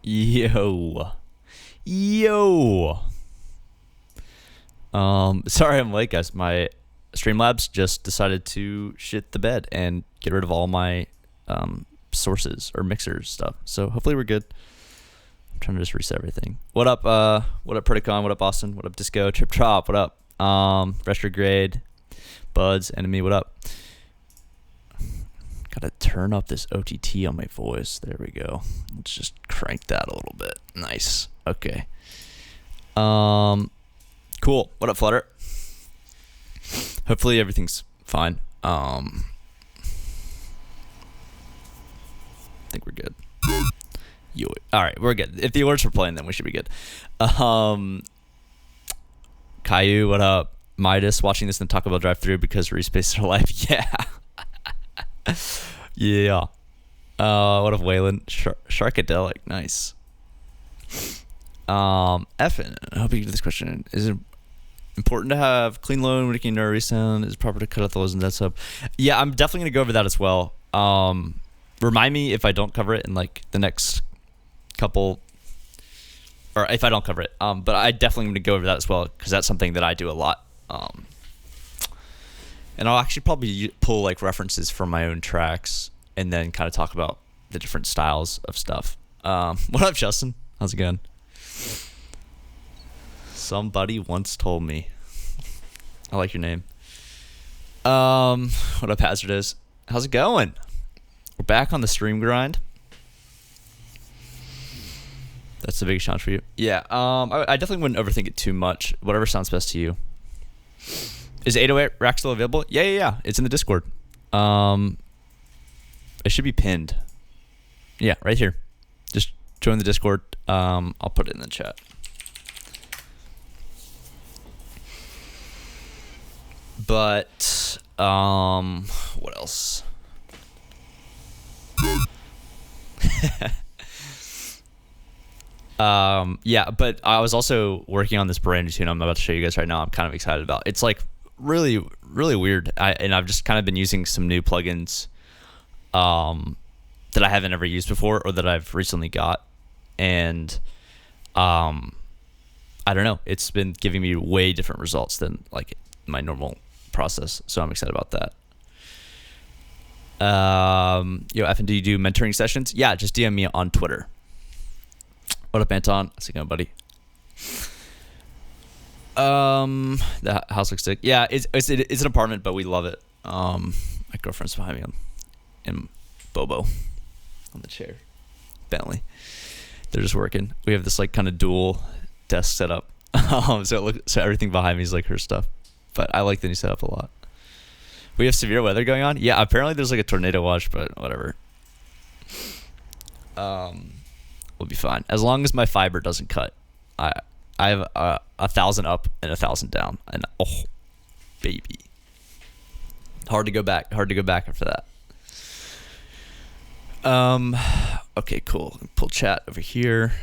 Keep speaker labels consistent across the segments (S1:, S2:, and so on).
S1: Yo. Sorry I'm late, guys. My Streamlabs just decided to shit the bed and get rid of all my sources or mixers stuff. So hopefully we're good. I'm trying to just reset everything. What up, Predacon? What up, Austin? What up, Disco? Trip Trop? What up? Retrograde, Buds, Enemy, what up? Gotta turn up this OTT on my voice. There we go. Let's just crank that a little bit. Nice. Okay. Cool. What up, Flutter? Hopefully everything's fine. I think we're good. All right, we're good. If the alerts are playing, then we should be good. Caillou, what up? Midas, watching this in the Taco Bell drive-thru because Respace are live. Yeah. Yeah. What up, Waylon? Sharkadelic, nice. Effin, I hope you get this question. Is it important to have clean loan when making no resound? Is it proper to cut out the lows and that sub? Yeah, I'm definitely gonna go over that as well. Remind me if I don't cover it in like the next couple, or if I don't cover it. But I definitely going to go over that as well because that's something that I do a lot. And I'll actually probably pull like references from my own tracks and then kind of talk about the different styles of stuff. What up, Justin? How's it going? Somebody once told me. I like your name. What up, Hazardous? How's it going? We're back on the stream grind. That's the biggest challenge for you. Yeah, I definitely wouldn't overthink it too much. Whatever sounds best to you. Is 808 rack still available? Yeah. It's in the Discord. It should be pinned. Yeah, right here. Just join the Discord. I'll put it in the chat. But what else? Yeah, but I was also working on this brand new tune I'm about to show you guys right now. I'm kind of excited about. It's like really, really weird. And I've just kind of been using some new plugins that I haven't ever used before or that I've recently got. And I don't know. It's been giving me way different results than like my normal process. So I'm excited about that. Yo, Effin, do you do mentoring sessions? Yeah, just DM me on Twitter. What up, Anton? How's it going, buddy? The house looks sick. Yeah, it's an apartment, but we love it. My girlfriend's behind me in Bobo on the chair. Bentley. They're just working. We have this like kind of dual desk setup. So everything behind me is like her stuff. But I like the new setup a lot. We have severe weather going on. Yeah, apparently there's like a tornado watch, but whatever. We'll be fine as long as my fiber doesn't cut. I have 1,000 up and 1,000 down, and oh, baby, hard to go back after that. Okay, cool. Pull chat over here.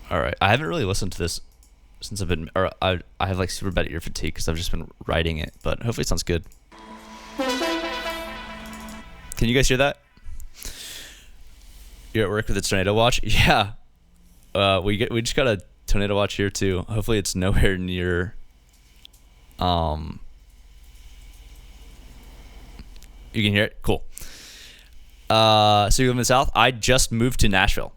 S1: All right, I haven't really listened to this since I've been, or I have like super bad ear fatigue because I've just been writing it, but hopefully it sounds good. Can you guys hear that? You're at work with a tornado watch? Yeah. We just got a tornado watch here too. Hopefully it's nowhere near. You can hear it? Cool. So you live in the South? I just moved to Nashville.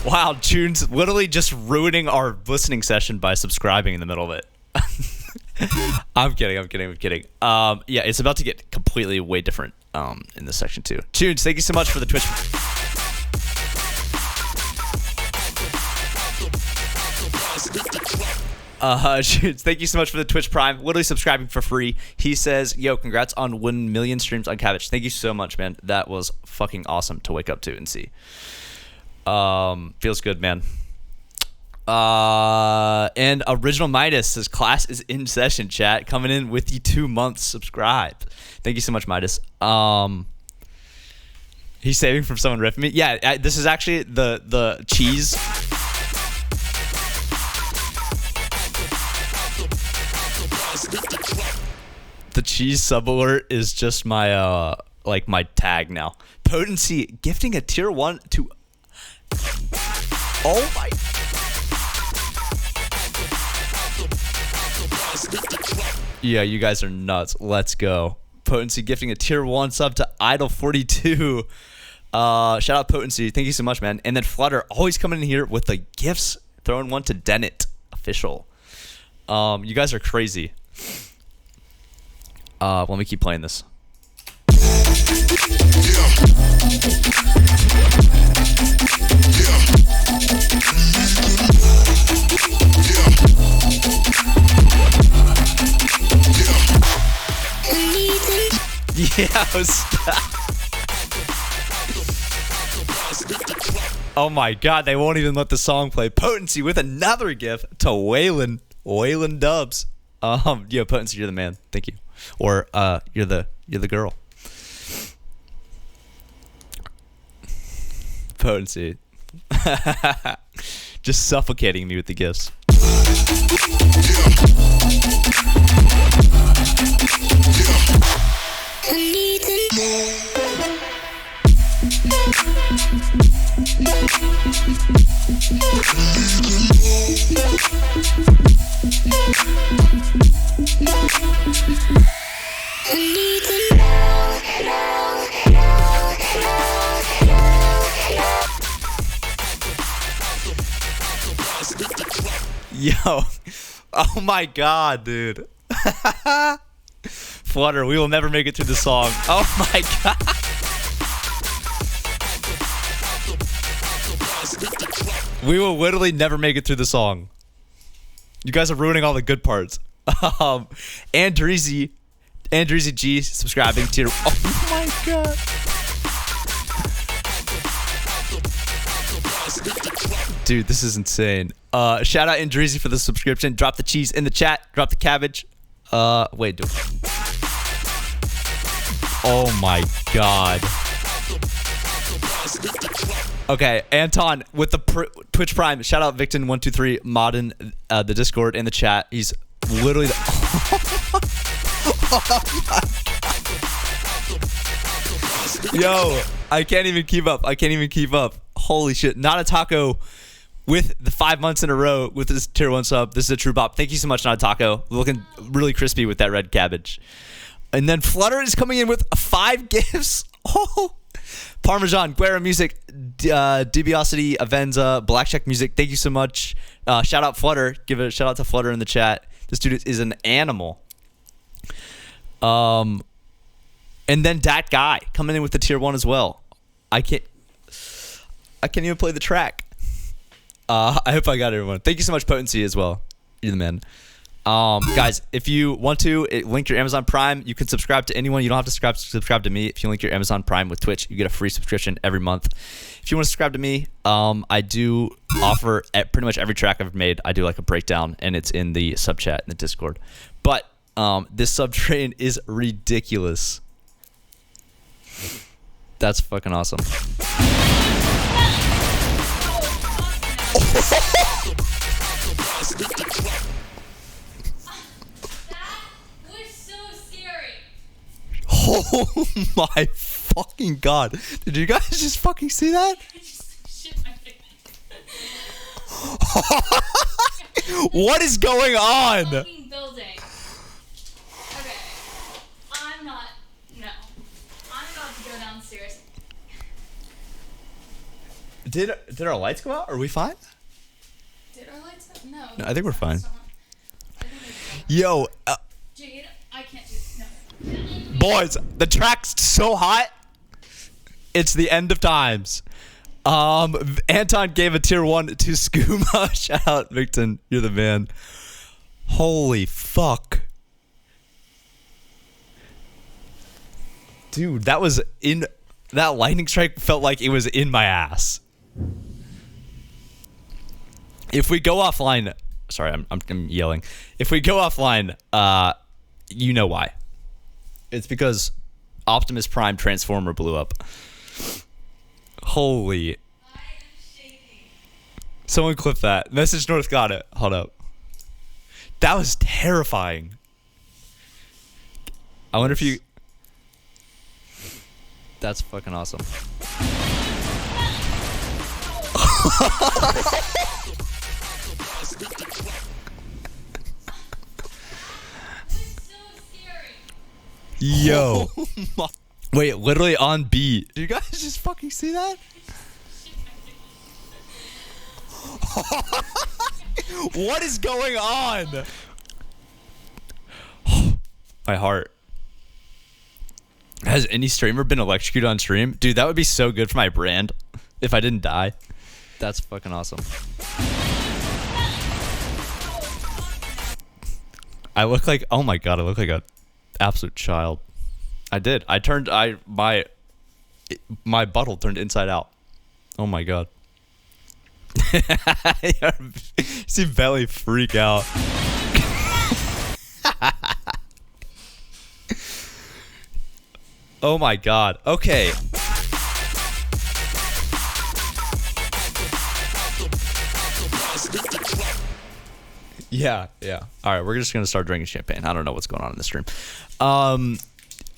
S1: Wow, June's literally just ruining our listening session by subscribing in the middle of it. I'm kidding. Yeah, it's about to get completely way different in this section too. Tunes, thank you so much for the Twitch. Tunes, thank you so much for the Twitch Prime. Literally subscribing for free. He says, yo, congrats on 1 million streams on Cabbage. Thank you so much, man. That was fucking awesome to wake up to and see. Feels good, man. And Original Midas says class is in session, chat, coming in with the 2 months subscribed. Thank you so much, Midas. He's saving from someone ripping me. Yeah, this is actually the cheese. The cheese sub alert is just my like my tag now. Potency gifting a tier 1 to. Oh my. Yeah, you guys are nuts. Let's go. Potency gifting a tier 1 sub to Idol42. Shout out Potency. Thank you so much, man. And then Flutter always coming in here with the gifts. Throwing one to Dennett official. You guys are crazy. Let me keep playing this. Yeah, oh my god, they won't even let the song play. Potency with another gift to Waylon. Waylon Dubs. Yeah, Potency, you're the man. Thank you. Or you're the girl. Potency. Just suffocating me with the gifts. Yo, oh my god, dude. Flutter, we will never make it through the song. Oh my god. We will literally never make it through the song. You guys are ruining all the good parts. Andreezy G subscribing to your. Oh my god. Dude, this is insane. Shout out Andreezy for the subscription. Drop the cheese in the chat. Drop the cabbage. Wait. Oh my god. Okay, Anton with the Twitch Prime. Shout out Victon123 modding the Discord and the chat. He's literally the. Oh my god. Yo, I can't even keep up. Holy shit. Not a taco with the 5 months in a row with this tier 1 sub. This is a true bop. Thank you so much, Not a Taco. Looking really crispy with that red cabbage. And then Flutter is coming in with 5 gifts. Oh. Parmesan, Guerra Music, Debiosity, Avenza, Blackcheck Music. Thank you so much. Shout out Flutter. Give a shout out to Flutter in the chat. This dude is an animal. And then that guy coming in with the tier 1 as well. I can't even play the track. I hope I got everyone. Thank you so much, Potency, as well. You're the man. Guys, if you want to link your Amazon Prime, you can subscribe to anyone. You don't have to subscribe to me. If you link your Amazon Prime with Twitch, you get a free subscription every month. If you want to subscribe to me, I do offer at pretty much every track I've made. I do like a breakdown, and it's in the sub chat in the Discord. But this sub train is ridiculous. That's fucking awesome. Oh my fucking god. Did you guys just fucking see that? What is going on?
S2: Fucking building. Okay. I'm about to go downstairs.
S1: Did our lights go out? Are we fine?
S2: Did our lights out? No.
S1: No, I think we're fine.
S2: I think
S1: Yo,
S2: Jade, I can't do it. No.
S1: boys, the track's so hot. It's the end of times. Anton gave a tier 1 to Skooma. Shout out, Victon. You're the man. Holy fuck. Dude, that lightning strike felt like it was in my ass. If we go offline, sorry, I'm yelling. If we go offline, you know why. It's because Optimus Prime Transformer blew up. Holy.
S2: I am shaking.
S1: Someone clip that. Message North got it. Hold up. That was terrifying. I wonder if you... That's fucking awesome. Yo. Wait, literally on beat. Do you guys just fucking see that? What is going on? My heart. Has any streamer been electrocuted on stream? Dude, that would be so good for my brand if I didn't die. That's fucking awesome. I look like, oh my god, I look like a absolute child. I did. My bottle turned inside out. Oh my god. See Belly freak out. Oh my god. Okay. Yeah. All right, we're just gonna start drinking champagne. I don't know what's going on in the stream.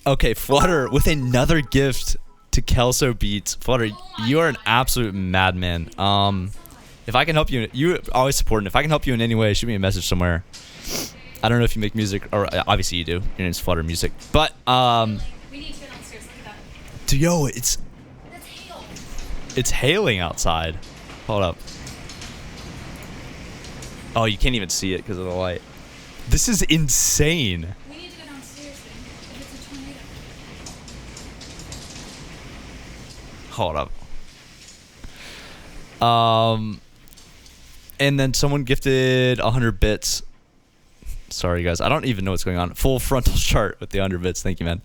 S1: Okay, Flutter with another gift to Kelso Beats. Flutter, you are an absolute madman. If I can help you, you always supporting. If I can help you in any way, shoot me a message somewhere. I don't know if you make music, or obviously you do. Your name's Flutter Music, but
S2: We need to go downstairs. Look at that.
S1: Dude, yo,
S2: That's hail.
S1: it's hailing outside. Hold up. Oh, you can't even see it because of the light. This is insane.
S2: We need to go downstairs then. If it's a tornado.
S1: Hold up. And then someone gifted 100 bits. Sorry, guys. I don't even know what's going on. Full frontal chart with the 100 bits. Thank you, man.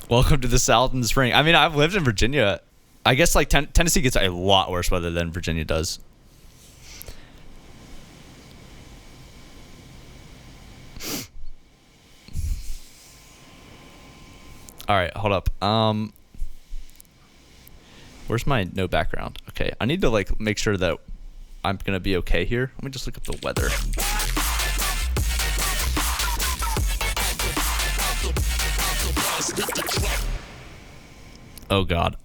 S1: Welcome to the South in the spring. I mean, I've lived in Virginia. I guess like Tennessee gets a lot worse weather than Virginia does. All right, hold up. Where's my no background? Okay, I need to like make sure that I'm gonna be okay here. Let me just look up the weather. Oh god.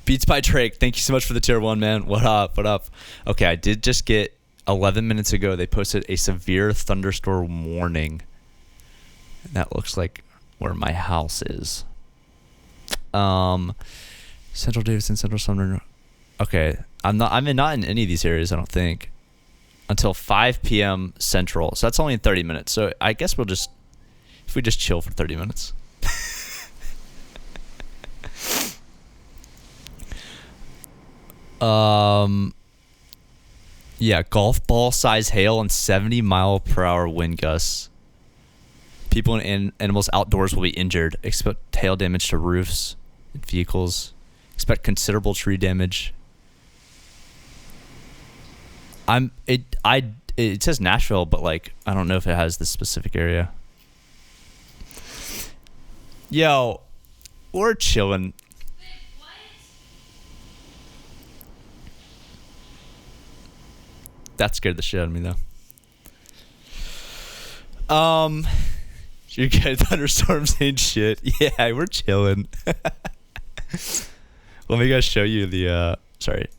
S1: Beats by Drake. Thank you so much for the tier 1, man. What up? What up? Okay, I did just get 11 minutes ago. They posted a severe thunderstorm warning. And that looks like where my house is. Central Davidson, Central Sumner. Okay, I'm not in any of these areas, I don't think, until 5 p.m. Central. So that's only in 30 minutes. So I guess if we just chill for 30 minutes. Yeah, golf ball size hail and 70-mile-per-hour wind gusts. People and animals outdoors will be injured. Expect hail damage to roofs and vehicles. Expect considerable tree damage. It says Nashville, but like I don't know if it has this specific area. Yo, we're chilling. That scared the shit out of me though. You guys, thunderstorms ain't shit. Yeah, we're chilling. Let me guys show you the sorry.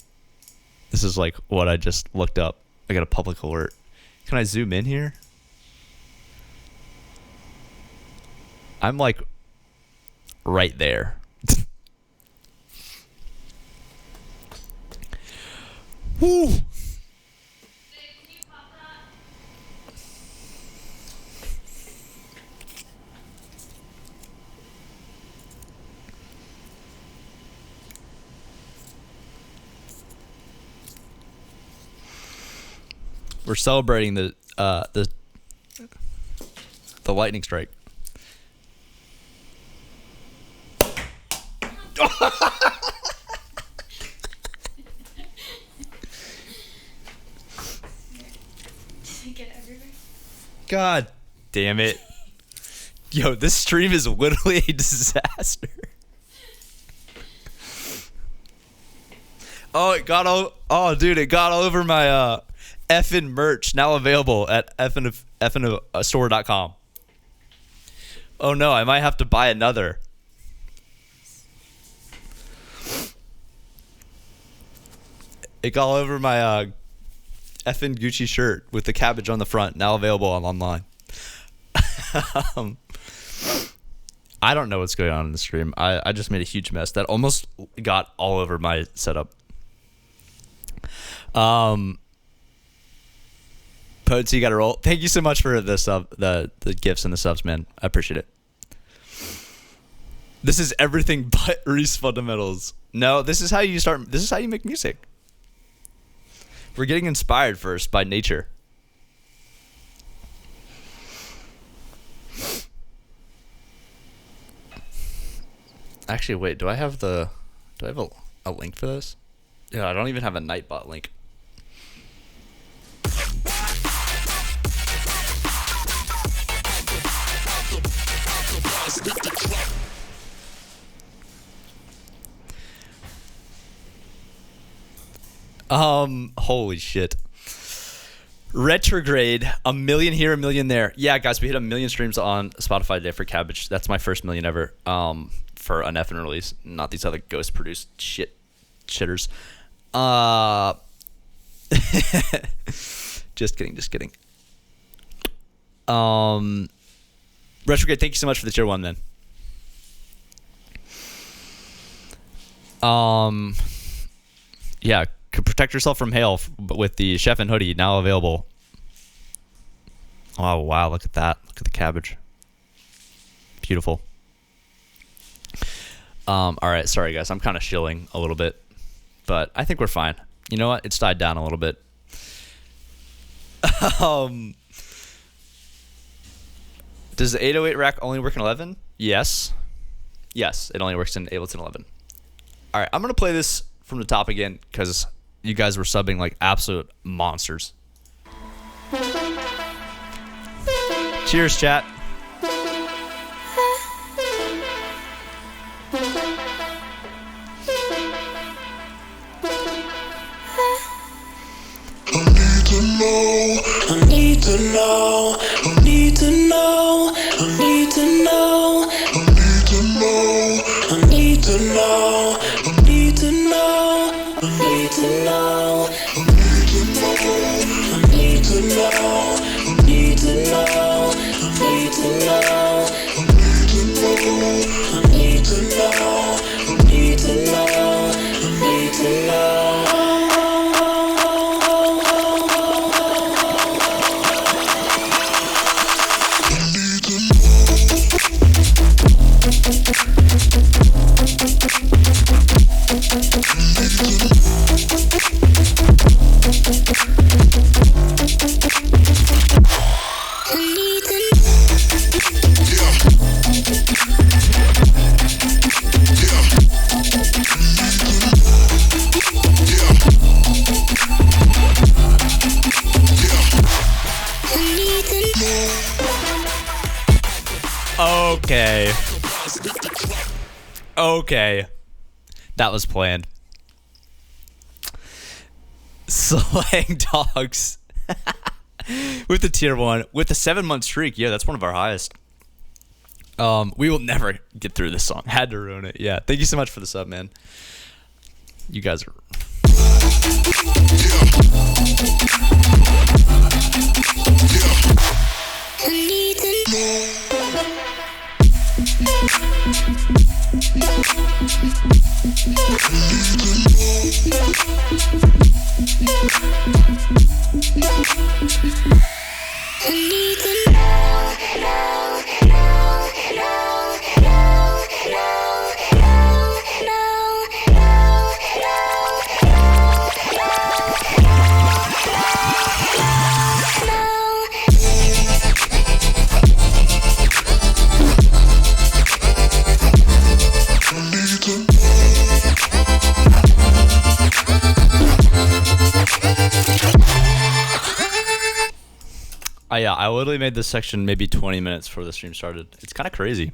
S1: This is like what I just looked up. I got a public alert. Can I zoom in here? I'm like right there. Woo. We're celebrating the lightning strike.
S2: Get everywhere.
S1: God damn it. Yo, this stream is literally a disaster. Oh, it got all. Oh, dude, it got all over my Effin merch, now available at effinstore.com. Oh no, I might have to buy another. It got all over my Effin Gucci shirt with the cabbage on the front, now available online. I don't know what's going on in the stream. I just made a huge mess that almost got all over my setup. Potency, you got to roll. Thank you so much for the sub, the gifts and the subs, man. I appreciate it. This is everything but Reese fundamentals. No, this is how you start. This is how you make music. We're getting inspired first by nature. Actually, wait. Do I have a link for this? Yeah, I don't even have a Nightbot link. Holy shit. Retrograde, 1 million here, 1 million there. Yeah, guys, we hit 1 million streams on Spotify today for Cabbage. That's my first million ever. For an Effin release, not these other ghost produced shitters. Just kidding. Retrograde, thank you so much for the tier 1, man. Yeah, protect yourself from hail with the Chef and hoodie now available. Oh wow, look at that. Look at the cabbage. Beautiful. All right, sorry guys, I'm kind of shilling a little bit, but I think we're fine. You know what? It's died down a little bit. Does the 808 rack only work in 11? Yes. Yes, it only works in Ableton 11. All right, I'm going to play this from the top again because you guys were subbing like absolute monsters. Cheers, chat.
S3: I need to know, I need to know, I need to know, I need to know, I need to know, I need to know, I need to know, I need to know, I need to know, I need to know, I need to know, I need to know, I need to know, I need to know, I need to know.
S1: Okay. Okay. That was planned. Slang dogs. With the tier 1. With the 7-month streak. Yeah, that's one of our highest. We will never get through this song. Had to ruin it. Yeah. Thank you so much for the sub, man. You guys are... Yeah, I literally made this section maybe 20 minutes before the stream started. It's kind of crazy.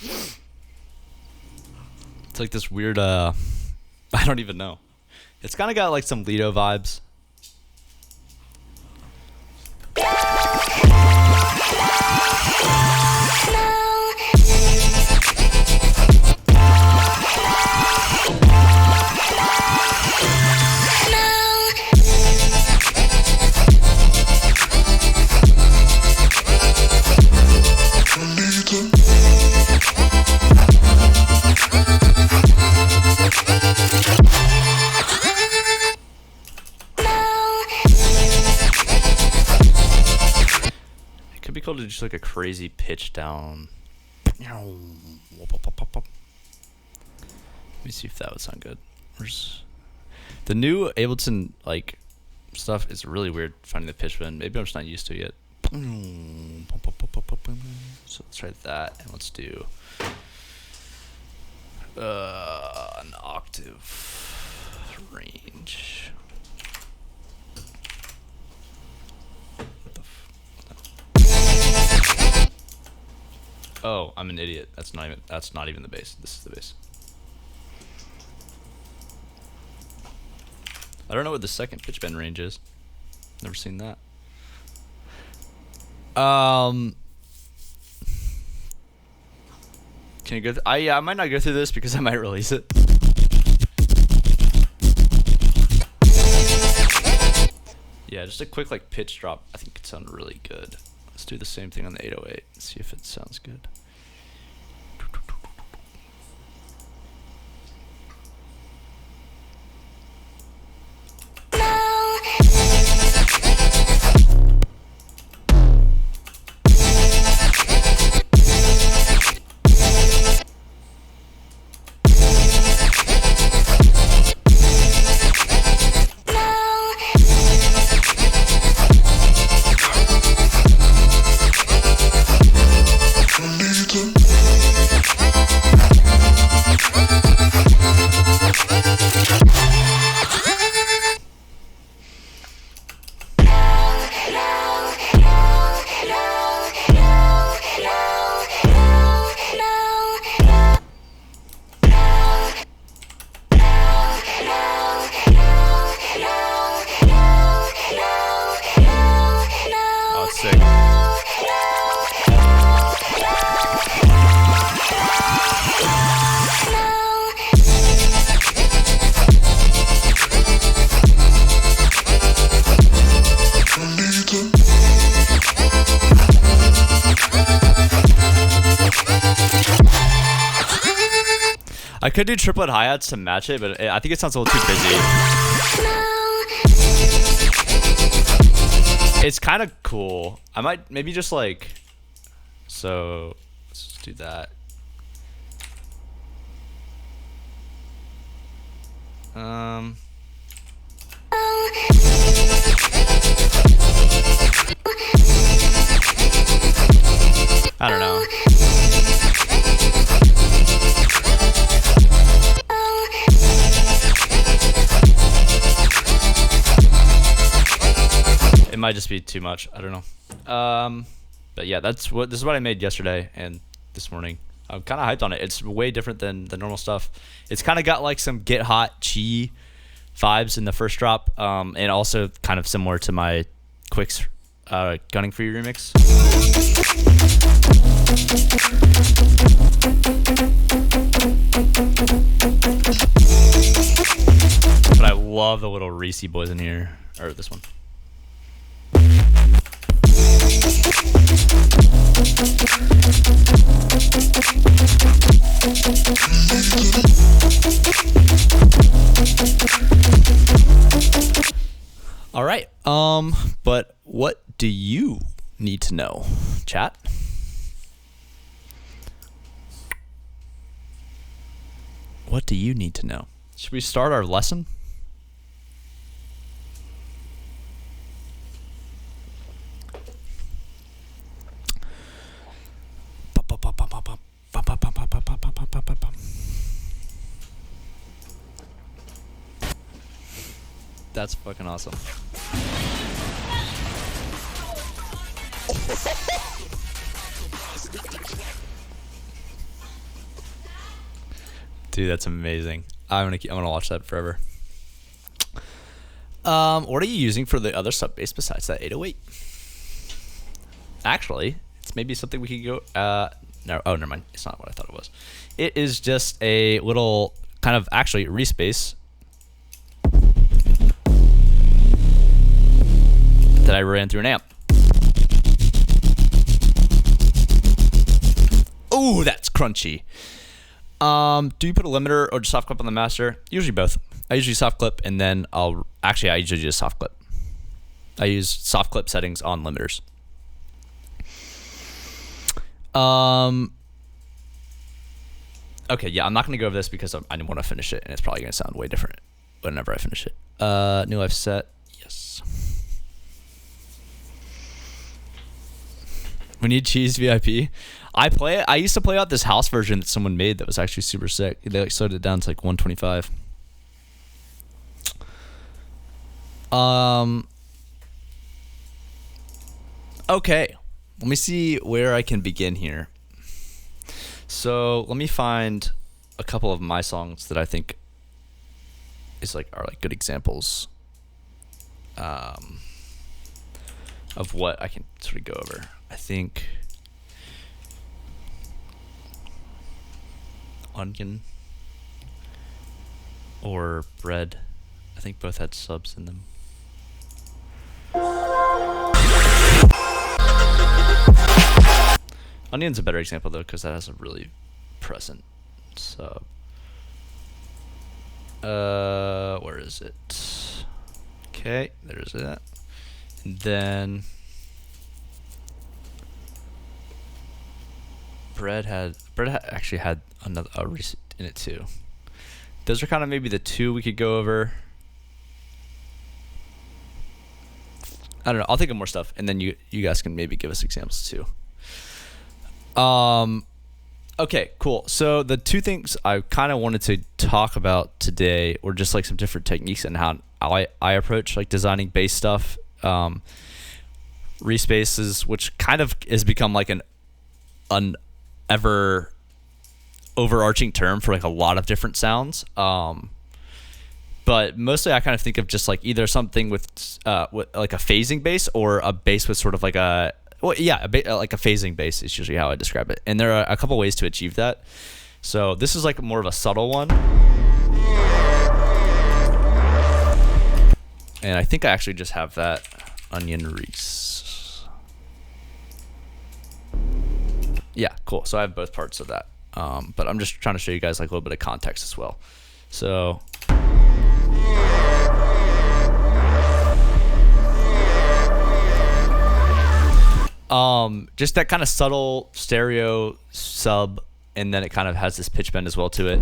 S1: It's like this weird, I don't even know. It's kind of got like some Lido vibes. Cool to just like a crazy pitch down. Let me see if that would sound good. The new Ableton like stuff is really weird finding the pitch bend. Maybe I'm just not used to it yet. So let's try that and let's do an octave range. Oh, I'm an idiot. That's not even the bass. This is the bass. I don't know what the second pitch bend range is. Never seen that. Can you go? I might not go through this because I might release it. Yeah, just a quick like pitch drop. I think it sounded really good. Let's do the same thing on the 808 and see if it sounds good. I could do triplet hi-hats to match it, but I think it sounds a little too busy. It's kind of cool. I might maybe just like, so let's just do that. I don't know. It might just be too much. I don't know. But yeah, this is what I made yesterday and this morning. I'm kind of hyped on it. It's way different than the normal stuff. It's kind of got like some Get Hot Chi vibes in the first drop, and also kind of similar to my Quicks Gunning For You remix. But I love the little Reese boys in here, or this one. All right. But what do you need to know, chat? What do you need to know? Should we start our lesson? That's fucking awesome. Dude, that's amazing. I'm gonna watch that forever. What are you using for the other sub bass besides that 808? Actually, it's maybe something we could go. No, oh, never mind. It's not what I thought it was. It is just a little kind of actually Reese bass that I ran through an amp. Ooh, that's crunchy. Do you put a limiter or just soft clip on the master? Usually both. I usually soft clip and then I usually just soft clip. I use soft clip settings on limiters. Okay, yeah, I'm not going to go over this because I want to finish it and it's probably going to sound way different whenever I finish it. New life set. Yes. We need cheese VIP. I used to play out this house version that someone made that was actually super sick. They like slowed it down to like 125. Okay. Let me see where I can begin here. So let me find a couple of my songs that I think are good examples of what I can sort of go over. I think Onion or Bread. I think both had subs in them. Onion's a better example though because that has a really present sub. Where is it? Okay, there's that. And then Bread actually had a recent in it too. Those are kind of maybe the two we could go over. I don't know. I'll think of more stuff, and then you guys can maybe give us examples too. Okay, cool. So the two things I kind of wanted to talk about today were just like some different techniques and how I approach like designing bass stuff. Respaces, which kind of has become like an ever overarching term for like a lot of different sounds. But mostly I kind of think of just like either something with like a phasing bass or a bass with sort of like like a phasing bass is usually how I describe it. And there are a couple ways to achieve that. So this is like more of a subtle one. And I think I actually just have that Onion Reese. Yeah, cool. So I have both parts of that. But I'm just trying to show you guys like a little bit of context as well. So just that kind of subtle stereo sub, and then it kind of has this pitch bend as well to it.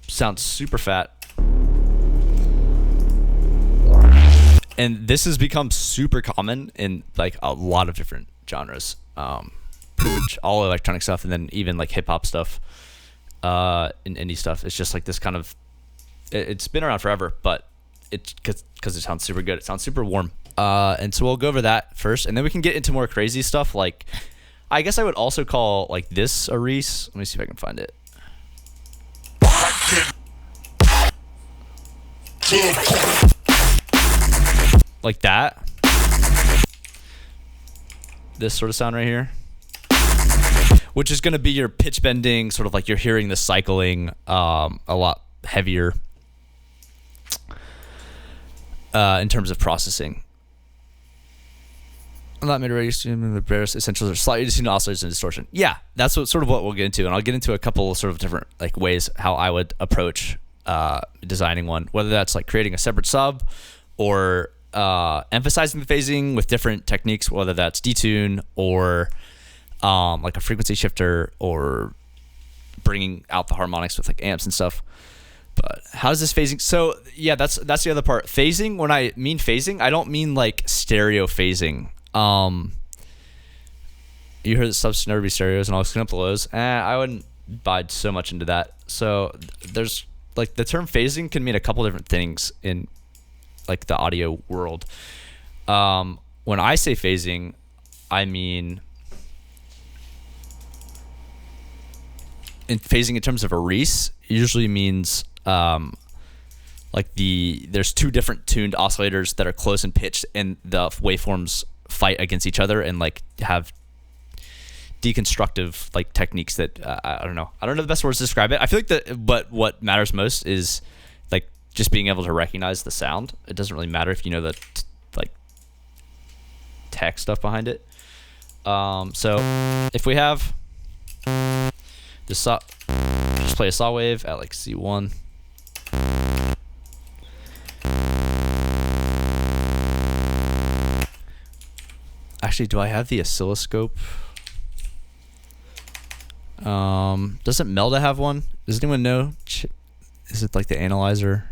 S1: Sounds super fat. And this has become super common in like a lot of different genres. Pretty much all electronic stuff, and then even like hip hop stuff, and indie stuff. It's just like this kind of, it's been around forever, but it's because it sounds super good. It sounds super warm. And so we'll go over that first, and then we can get into more crazy stuff. Like, I guess I would also call like this a Reese. Let me see if I can find it. Like that. This sort of sound right here. Which is going to be your pitch bending, sort of like you're hearing the cycling a lot heavier in terms of processing. Not mid range, the barest essentials are slightly detuned oscillators and distortion. Yeah, that's sort of what we'll get into, and I'll get into a couple of sort of different like ways how I would approach designing one, whether that's like creating a separate sub or emphasizing the phasing with different techniques, whether that's detune or like a frequency shifter or bringing out the harmonics with like amps and stuff. But how does this phasing? So yeah, that's the other part. Phasing. When I mean phasing, I don't mean like stereo phasing. You heard that subs should never be stereos and always clean up the lows. I wouldn't buy so much into that. So there's like the term phasing can mean a couple different things in like the audio world. When I say phasing, I mean phasing in terms of a Reese usually means like there's two different tuned oscillators that are close in pitch, and the waveforms fight against each other and like have deconstructive like techniques that I don't know the best words to describe it. I feel like but what matters most is like just being able to recognize the sound. It doesn't really matter if you know the like tech stuff behind it. So if we have this saw, just play a saw wave at like C1. Actually, do I have the oscilloscope? Doesn't Melda have one? Does anyone know? Is it like the analyzer?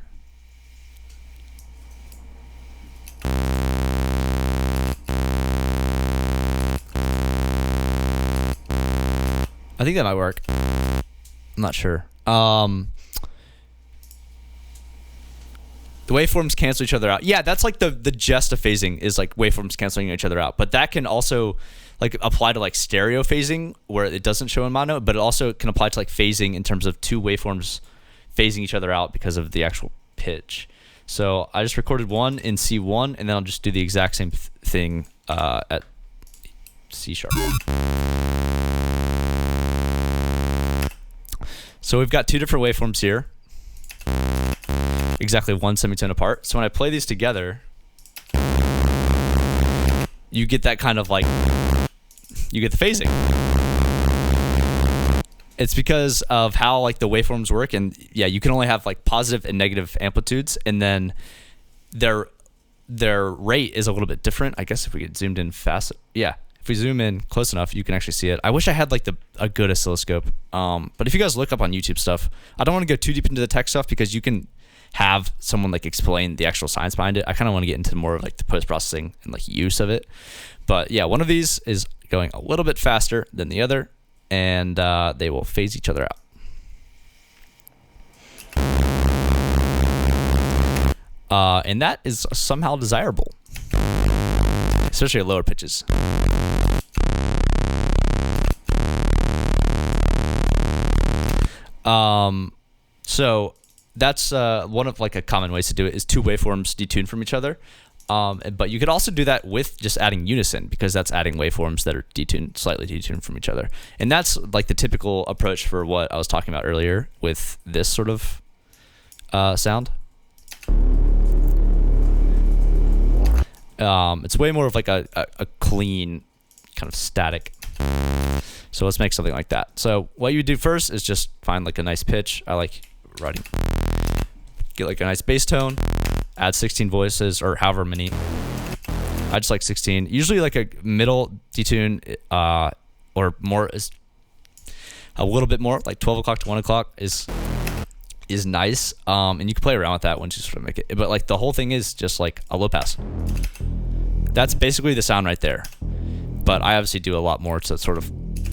S1: I think that might work. I'm not sure. The waveforms cancel each other out. Yeah, that's like the gist of phasing is like waveforms canceling each other out. But that can also like apply to like stereo phasing where it doesn't show in mono, but it also can apply to like phasing in terms of two waveforms phasing each other out because of the actual pitch. So I just recorded one in C1, and then I'll just do the exact same thing at C sharp. So we've got two different waveforms here, exactly one semitone apart. So when I play these together, you get that kind of like, you get the phasing. It's because of how like the waveforms work, and yeah, you can only have like positive and negative amplitudes, and then their rate is a little bit different. I guess if we get zoomed in fast, yeah. If we zoom in close enough, you can actually see it. I wish I had like a good oscilloscope. But if you guys look up on YouTube stuff, I don't want to go too deep into the tech stuff because you can have someone like explain the actual science behind it. I kind of want to get into more of like the post-processing and like use of it. But yeah, one of these is going a little bit faster than the other, and they will phase each other out. And that is somehow desirable, especially at lower pitches. So that's one of like a common ways to do it is two waveforms detuned from each other. But you could also do that with just adding unison, because that's adding waveforms that are slightly detuned from each other. And that's like the typical approach for what I was talking about earlier with this sort of sound. It's way more of like a clean kind of static. So let's make something like that. So what you do first is just find like a nice pitch. I like writing. Get like a nice bass tone. Add 16 voices or however many. I just like 16. Usually like a middle detune or more is a little bit more, like 12 o'clock to 1 o'clock is nice. And you can play around with that once you sort of make it. But like the whole thing is just like a low pass. That's basically the sound right there. But I obviously do a lot more to sort of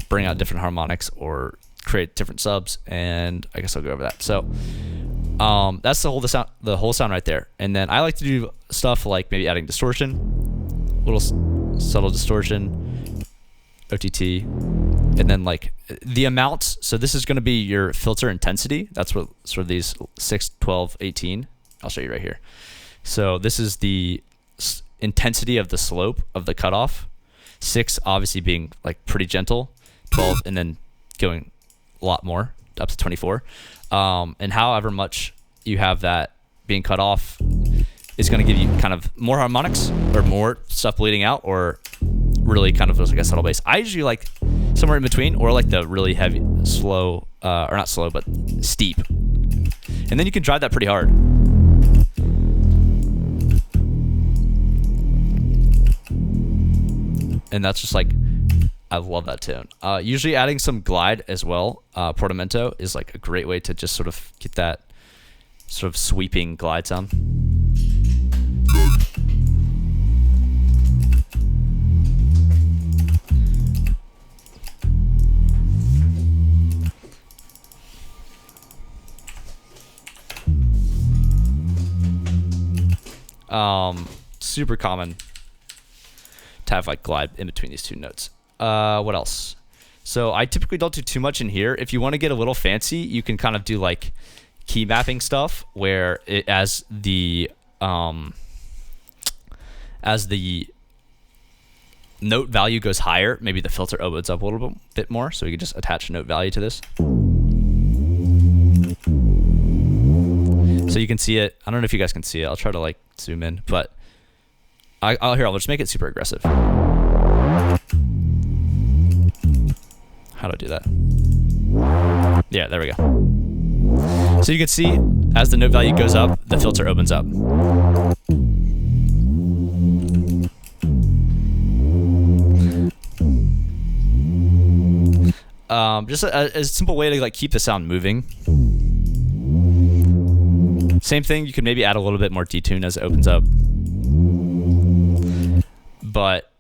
S1: bring out different harmonics or create different subs, and I guess I'll go over that. So that's the whole sound right there. And then I like to do stuff like maybe adding distortion, little subtle distortion, OTT, and then like the amounts. So this is going to be your filter intensity. That's what sort of these 6, 12, 18. I'll show you right here. So this is the intensity of the slope of the cutoff. 6 obviously being like pretty gentle, 12 and then going a lot more up to 24. And however much you have that being cut off is going to give you kind of more harmonics or more stuff bleeding out, or really kind of like a subtle bass. I usually like somewhere in between, or like the really heavy, slow, or not slow, but steep. And then you can drive that pretty hard. And that's just like, I love that tone. Usually adding some glide as well, portamento, is like a great way to just sort of get that sort of sweeping glide sound. Super common to have like glide in between these two notes. What else? So I typically don't do too much in here. If you want to get a little fancy, you can kind of do like key mapping stuff where it, as the note value goes higher, maybe the filter opens up a little bit more. So you can just attach a note value to this. So you can see it. I don't know if you guys can see it. I'll try to like zoom in, but I'll just make it super aggressive. How do I do that? Yeah, there we go. So you can see as the note value goes up, the filter opens up. Just a simple way to like keep the sound moving. Same thing, you could maybe add a little bit more detune as it opens up. But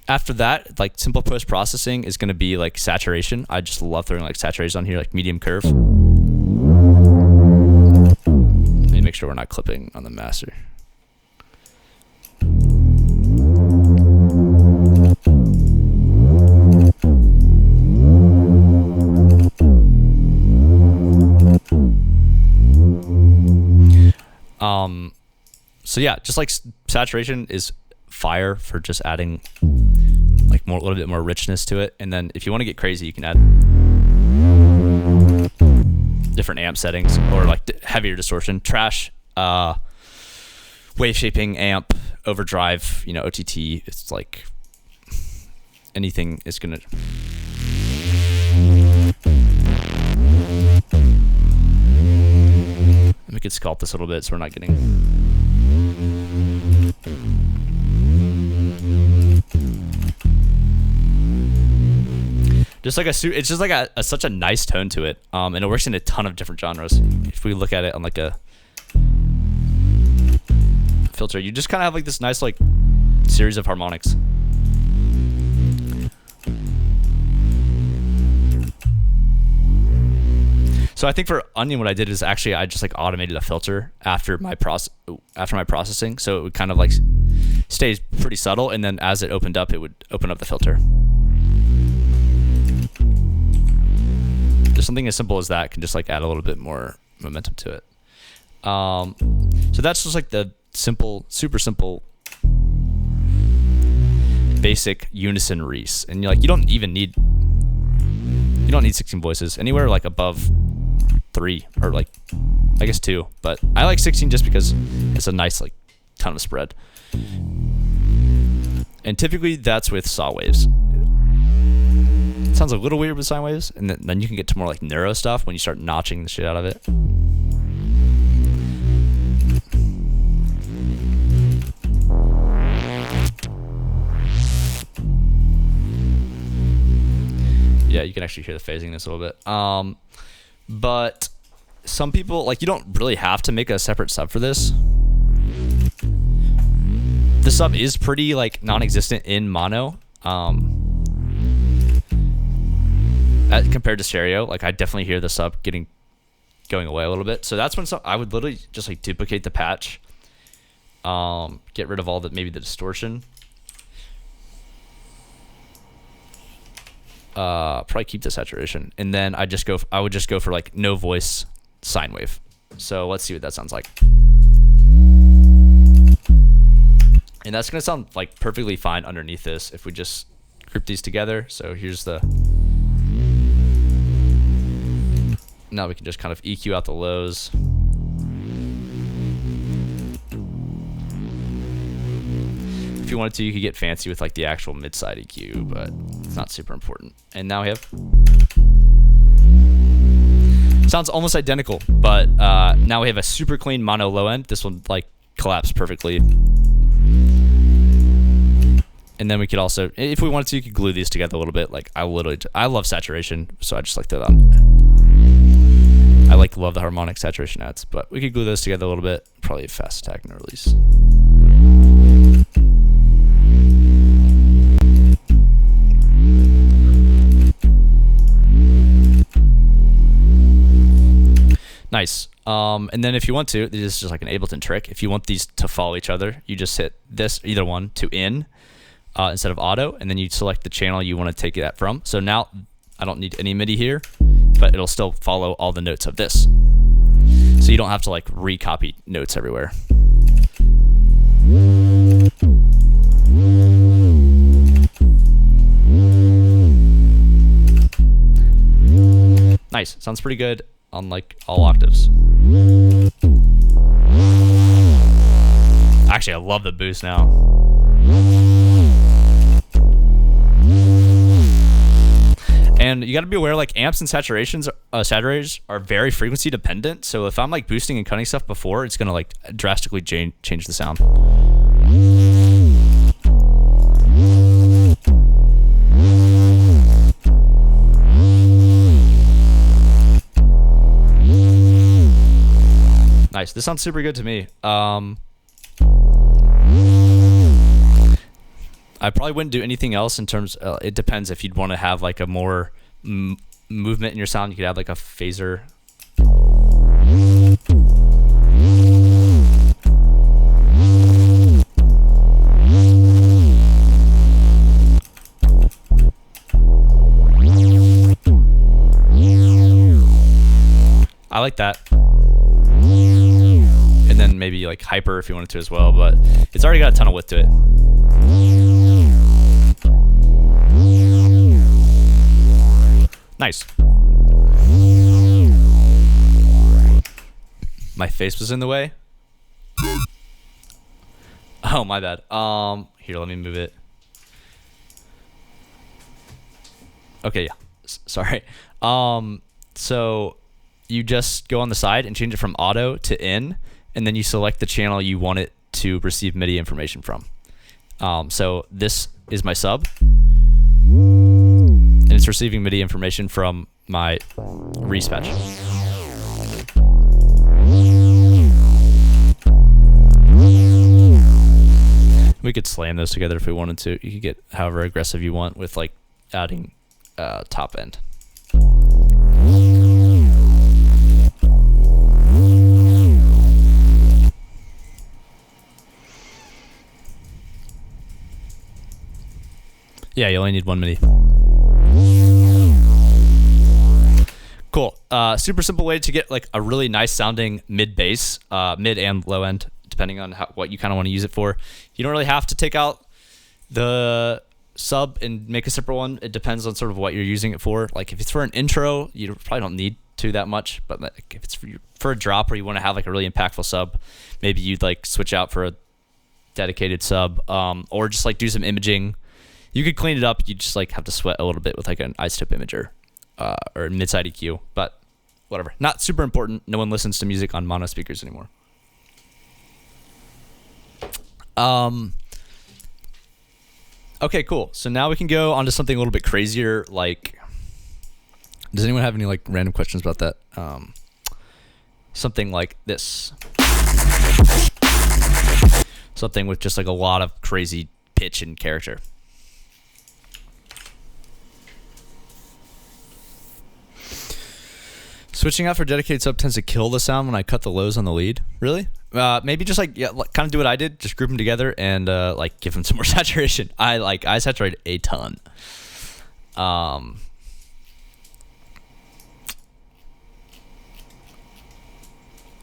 S1: after that, like simple post-processing is going to be like saturation. I just love throwing like saturation on here, like medium curve. Let me make sure we're not clipping on the master. So yeah, just like saturation is fire for just adding like a little bit more richness to it. And then if you want to get crazy, you can add different amp settings or like heavier distortion, trash, wave shaping, amp, overdrive, you know, OTT. It's like anything is gonna. We could sculpt this a little bit so we're not getting. Just like it's just like such a nice tone to it, and it works in a ton of different genres. If we look at it on like a filter, you just kind of have like this nice like series of harmonics. So I think for Onion, what I did is actually I just like automated a filter after my processing, so it would kind of like stay pretty subtle, and then as it opened up, it would open up the filter. Just something as simple as that can just like add a little bit more momentum to it. So that's just like the simple, super simple, basic unison Reese, and you don't need 16 voices anywhere like above 3 or like I guess 2, but I like 16 just because it's a nice like ton of spread, and typically that's with saw waves. It sounds a little weird with sine waves, and then you can get to more like neuro stuff when you start notching the shit out of it. Yeah, you can actually hear the phasing this a little bit. But some people, like, you don't really have to make a separate sub for this. The sub is pretty like non-existent in mono. Compared to stereo, like I definitely hear the sub going away a little bit. So that's when I would literally just like duplicate the patch, get rid of all maybe the distortion. Probably keep the saturation, and then I would just go for like no voice sine wave. So let's see what that sounds like. And that's gonna sound like perfectly fine underneath this if we just group these together. So here's the. Now we can just kind of EQ out the lows. if you wanted to, you could get fancy with like the actual mid-side EQ, but it's not super important. And now we have sounds almost identical, but now we have a super clean mono low end. This one like collapsed perfectly. And then we could also, if we wanted to, you could glue these together a little bit. Like I love saturation, so I just like throw that on. I love the harmonic saturation adds, but we could glue those together a little bit. Probably a fast attack and a release. Nice. And then if you want to, this is just like an Ableton trick. If you want these to follow each other, you just hit this, either one, to in instead of auto, and then you select the channel you want to take that from. So now I don't need any MIDI here, but it'll still follow all the notes of this. So you don't have to like recopy notes everywhere. Nice. Sounds pretty good on like all octaves. Actually, I love the boost now. And you got to be aware, like amps and saturators are very frequency dependent. So if I'm like boosting and cutting stuff before, it's gonna like drastically change the sound. Nice. This sounds super good to me. I probably wouldn't do anything else in terms. It depends if you'd want to have like a more movement in your sound. You could have like a phaser. I like that. And then maybe like hyper if you wanted to as well, but it's already got a ton of width to it. Nice. My face was in the way. Oh, my bad. Here, let me move it. Okay, yeah. Sorry. So you just go on the side and change it from auto to in, and then you select the channel you want it to receive MIDI information from. So this is my sub, and it's receiving MIDI information from my respatch. We could slam those together if we wanted to. You could get however aggressive you want with like adding top end. Yeah, you only need one MIDI. Cool. Super simple way to get like a really nice sounding mid bass, mid and low end, depending on what you kind of want to use it for. You don't really have to take out the sub and make a separate one. It depends on sort of what you're using it for. Like if it's for an intro, you probably don't need to that much, but like if it's for a drop where you want to have like a really impactful sub, maybe you'd like switch out for a dedicated sub, or just like do some imaging. You could clean it up. You just like have to sweat a little bit with like an isotope imager or mid-side EQ, but whatever. Not super important. No one listens to music on mono speakers anymore. Okay, cool. So now we can go on to something a little bit crazier. Like, does anyone have any like random questions about that? Something like this. Something with just like a lot of crazy pitch and character. Switching out for dedicated sub tends to kill the sound when I cut the lows on the lead. Really? Maybe just like kind of do what I did, just group them together and like give them some more saturation. I saturate a ton. I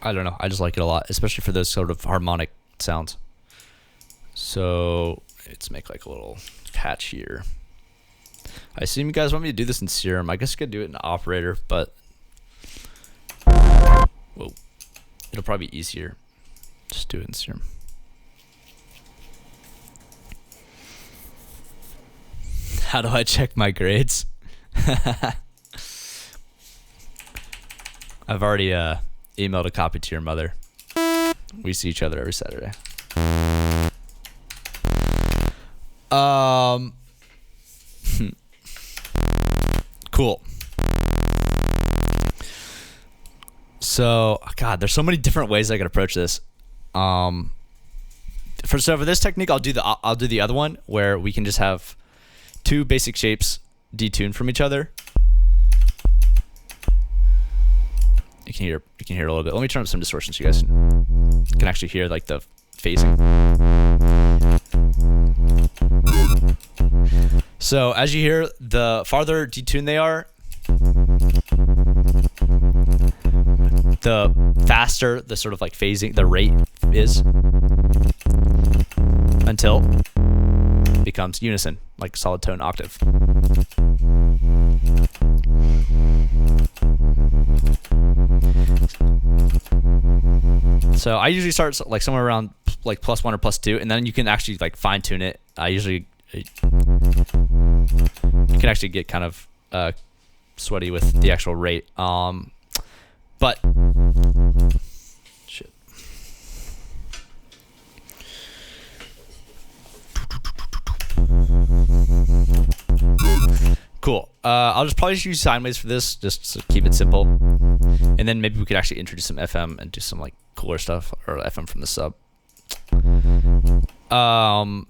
S1: don't know. I just like it a lot, especially for those sort of harmonic sounds. So let's make like a little patch here. I assume you guys want me to do this in Serum. I guess I could do it in Operator, but whoa, it'll probably be easier. Just do it in Serum. How do I check my grades? I've already emailed a copy to your mother. We see each other every Saturday. Cool. So, God, there's so many different ways I could approach this. So for this technique, I'll do the other one where we can just have two basic shapes detuned from each other. You can hear it a little bit. Let me turn up some distortion so you guys can actually hear like the phasing. So as you hear, the farther detuned they are, the faster the sort of like phasing, the rate is, until it becomes unison, like solid tone octave. So I usually start like somewhere around like +1 or +2, and then you can actually like fine tune it. You can actually get kind of sweaty with the actual rate. But shit. Cool. I'll just probably use sine waves for this, just to keep it simple. And then maybe we could actually introduce some FM and do some like cooler stuff, or FM from the sub.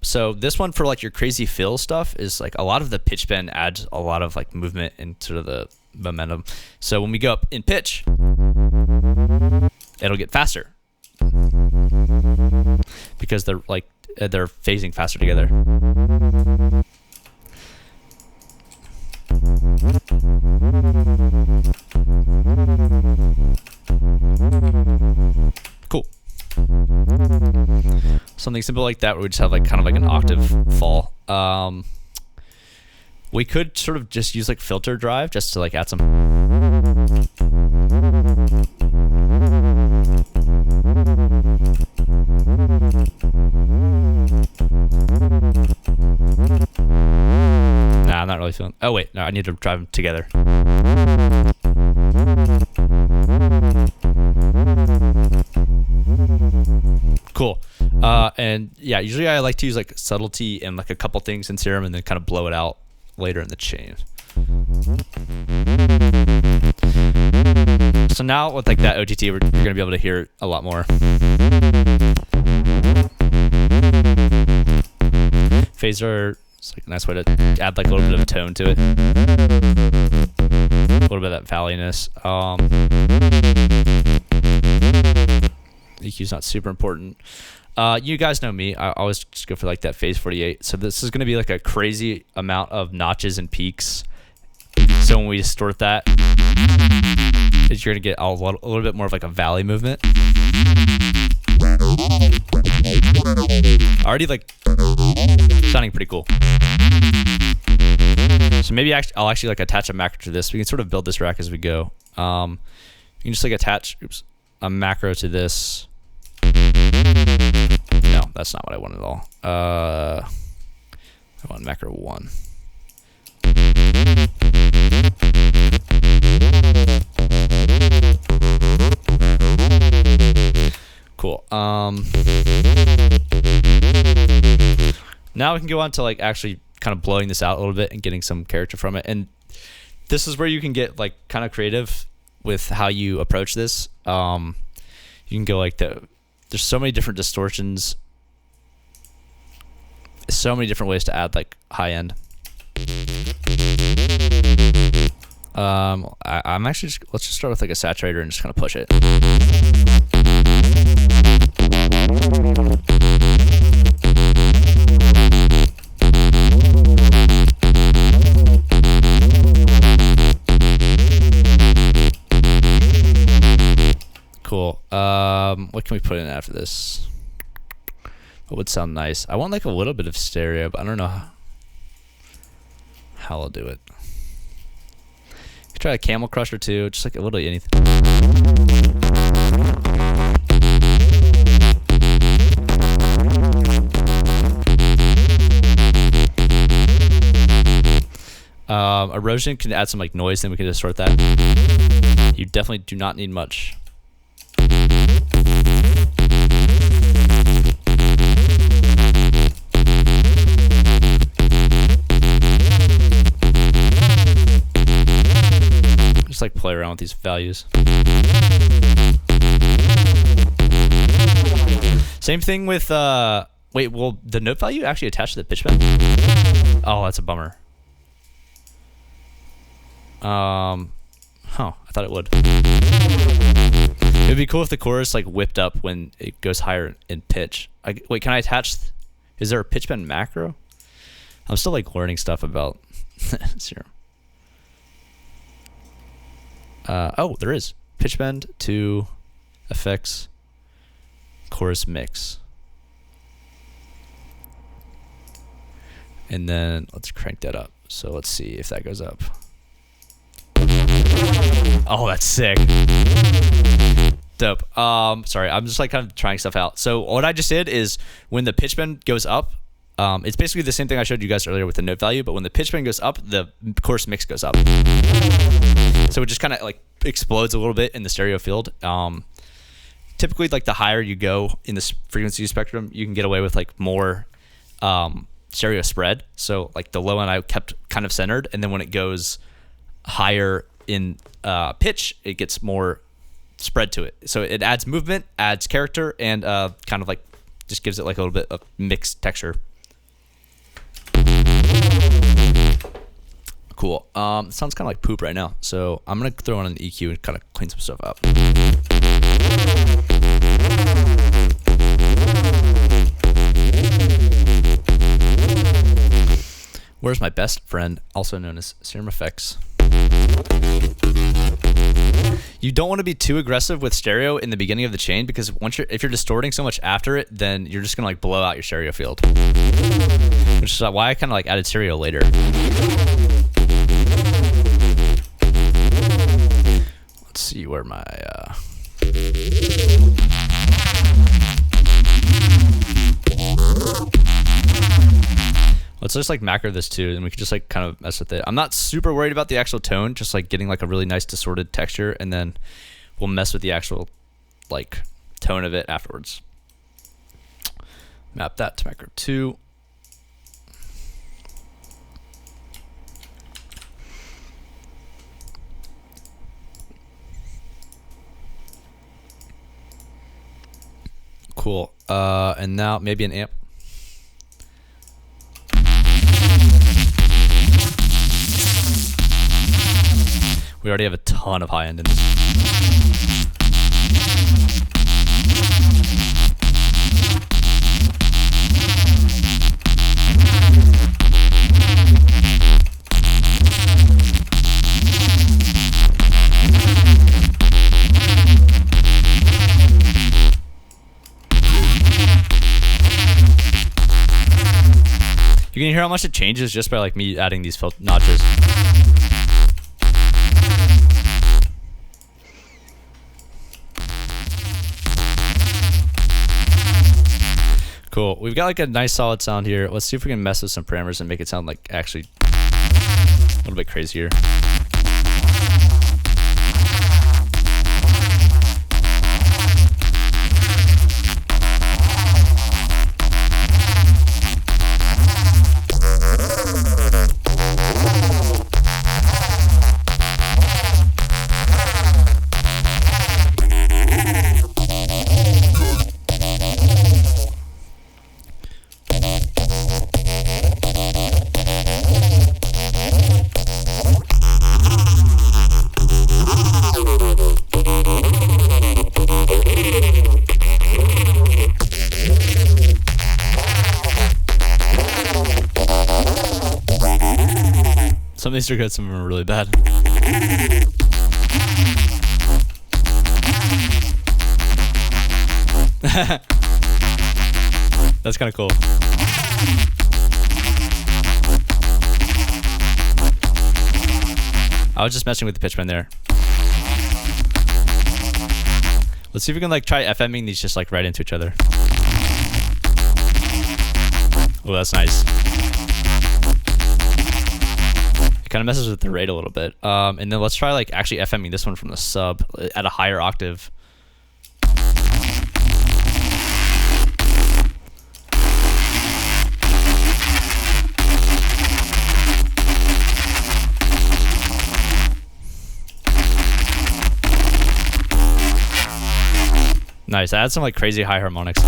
S1: So this one for like your crazy fill stuff is like a lot of the pitch bend adds a lot of like movement and sort of the momentum. So when we go up in pitch, it'll get faster because they're phasing faster together. Cool. Something simple like that where we just have like kind of like an octave fall. We could sort of just use like filter drive just to like add some. Nah, I'm not really feeling. Oh wait, no, I need to drive them together. Cool. And yeah, usually I like to use like subtlety and like a couple things in Serum and then kind of blow it out later in the chain. So now with like that OTT, you're gonna be able to hear it a lot more. Phaser, it's like a nice way to add like a little bit of tone to it. A little bit of that valleyness. EQ is not super important. You guys know me. I always just go for like that phase 48. So this is going to be like a crazy amount of notches and peaks. So when we distort that, you're going to get a little bit more of like a valley movement. Already like sounding pretty cool. So maybe I'll actually like attach a macro to this. We can sort of build this rack as we go. You can just like attach a macro to this. No, that's not what I want at all. I want macro 1. Cool. Now we can go on to like actually kind of blowing this out a little bit and getting some character from it. And this is where you can get like kind of creative with how you approach this. You can go like there's so many different distortions, so many different ways to add like high end. I'm actually let's just start with like a saturator and just kind of push it. Cool. What can we put in after this? What would sound nice? I want like a little bit of stereo, but I don't know how I'll do it. You could try a Camel Crusher too, just like a little anything. Erosion can add some like noise, then we can distort that. You definitely do not need much. Just like play around with these values. Same thing with wait, will the note value actually attach to the pitch bend? Oh, that's a bummer. I thought it would. It would be cool if the chorus like whipped up when it goes higher in pitch. Wait, can I attach? Is there a pitch bend macro? I'm still like learning stuff about Serum. Oh, there is pitch bend to effects chorus mix, and then let's crank that up. So let's see if that goes up. Oh, that's sick. Dope. Sorry, I'm just like kind of trying stuff out. So what I just did is when the pitch bend goes up, it's basically the same thing I showed you guys earlier with the note value, but when the pitch bend goes up, the chorus mix goes up. So it just kind of like explodes a little bit in the stereo field. Typically, like the higher you go in this frequency spectrum, you can get away with like more stereo spread. So like the low end I kept kind of centered, and then when it goes higher in pitch, it gets more spread to it. So it adds movement, adds character, and kind of like just gives it like a little bit of mixed texture. Cool. It sounds kind of like poop right now, so I'm gonna throw on an EQ and kind of clean some stuff up. Where's my best friend, also known as Serum Effects? You don't want to be too aggressive with stereo in the beginning of the chain, because if you're distorting so much after it, then you're just gonna like blow out your stereo field. Which is why I kind of like added stereo later. Let's see where my let's just like macro this too, and we can just like kind of mess with it. I'm not super worried about the actual tone, just like getting like a really nice distorted texture, and then we'll mess with the actual like tone of it afterwards. Map that to macro 2. Cool. And now maybe an amp. We already have a ton of high end in this. You can hear how much it changes just by like me adding these notches. Cool. We've got like a nice solid sound here. Let's see if we can mess with some parameters and make it sound like actually a little bit crazier. Some of these are good, some of them are really bad. That's kind of cool. I was just messing with the pitch bend there. Let's see if we can like try FMing these just like right into each other. Oh, that's nice. It kind of messes with the rate a little bit. And then let's try like actually FMing this one from the sub at a higher octave. Nice. I had some like crazy high harmonics.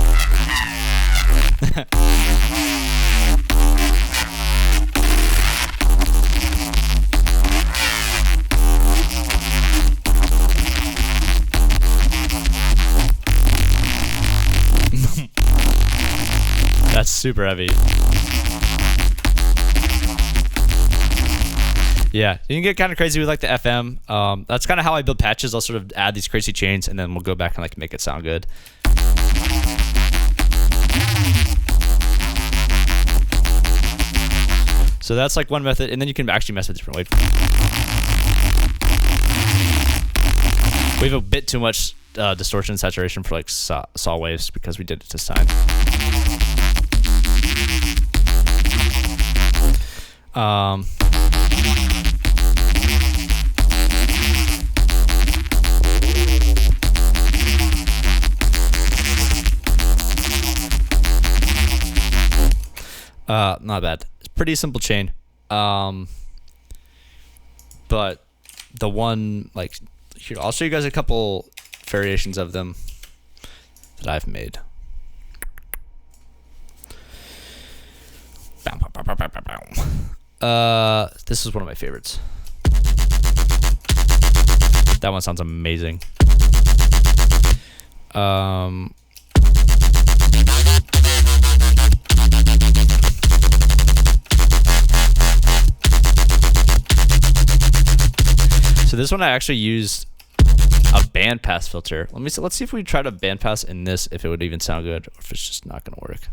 S1: That's super heavy. Yeah, you can get kind of crazy with like the FM. That's kind of how I build patches. I'll sort of add these crazy chains, and then we'll go back and like make it sound good. So that's like one method, and then you can actually mess with different waves. We have a bit too much distortion and saturation for like saw waves because we did it this time. Not bad. It's pretty simple chain. But the one, like, here, I'll show you guys a couple variations of them that I've made. This is one of my favorites. That one sounds amazing. So this one I actually used a bandpass filter. Let's see if we tried a bandpass in this, if it would even sound good, or if it's just not gonna work.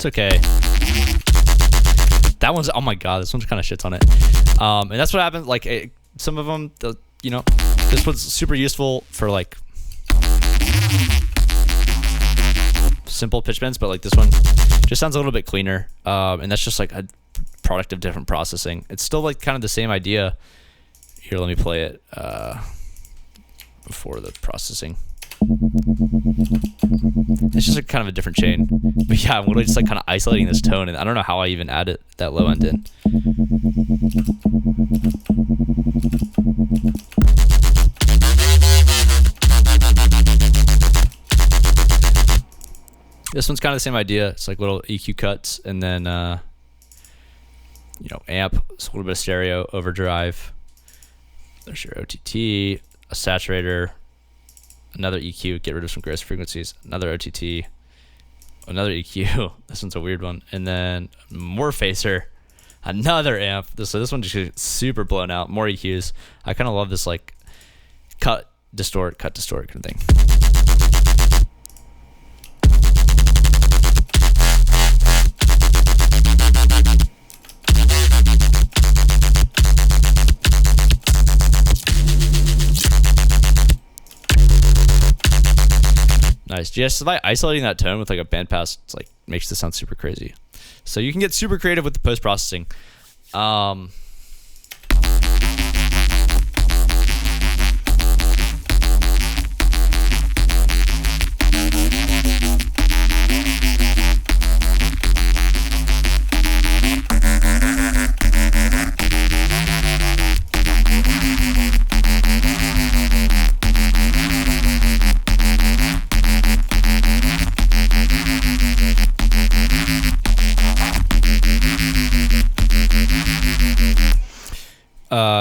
S1: It's okay. That one's, oh my god, this one's kind of shits on it. And that's what happens, like, some of them, you know, this one's super useful for, like, simple pitch bends, but, like, this one just sounds a little bit cleaner. And that's just, like, a product of different processing. It's still, like, kind of the same idea. Here, let me play it before the processing. It's just a kind of a different chain. But yeah, I'm literally just like kind of isolating this tone, and I don't know how I even added that low end in. This one's kind of the same idea. It's like little EQ cuts, and then you know, amp, it's a little bit of stereo, overdrive. There's your OTT, a saturator, another EQ, get rid of some gross frequencies, another OTT, another EQ. This one's a weird one. And then more phaser, another amp. So this one just gets super blown out, more EQs. I kind of love this like cut, distort kind of thing. Nice. Just by isolating that tone with like a bandpass, it's like makes this sound super crazy. So you can get super creative with the post processing.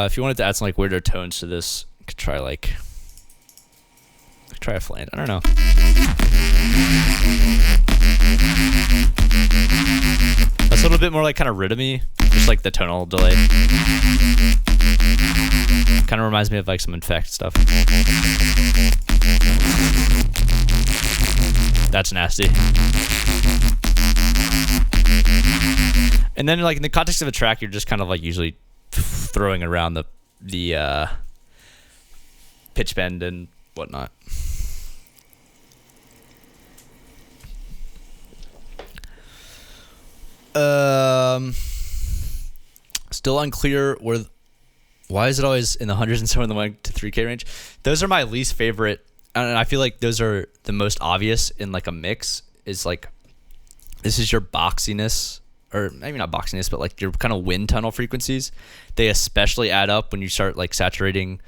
S1: If you wanted to add some like weirder tones to this, you could try like try a flange. I don't know. That's a little bit more like kind of rhythmy. Just like the tonal delay. Kind of reminds me of like some Infect stuff. That's nasty. And then like in the context of a track, you're just kind of like usually throwing around the pitch bend and whatnot. Still unclear why is it always in the hundreds and so in the 1 to 3K range? Those are my least favorite, and I feel like those are the most obvious in like a mix. Is like, this is your boxiness, or maybe not boxiness, but like your kind of wind tunnel frequencies. They especially add up when you start like saturating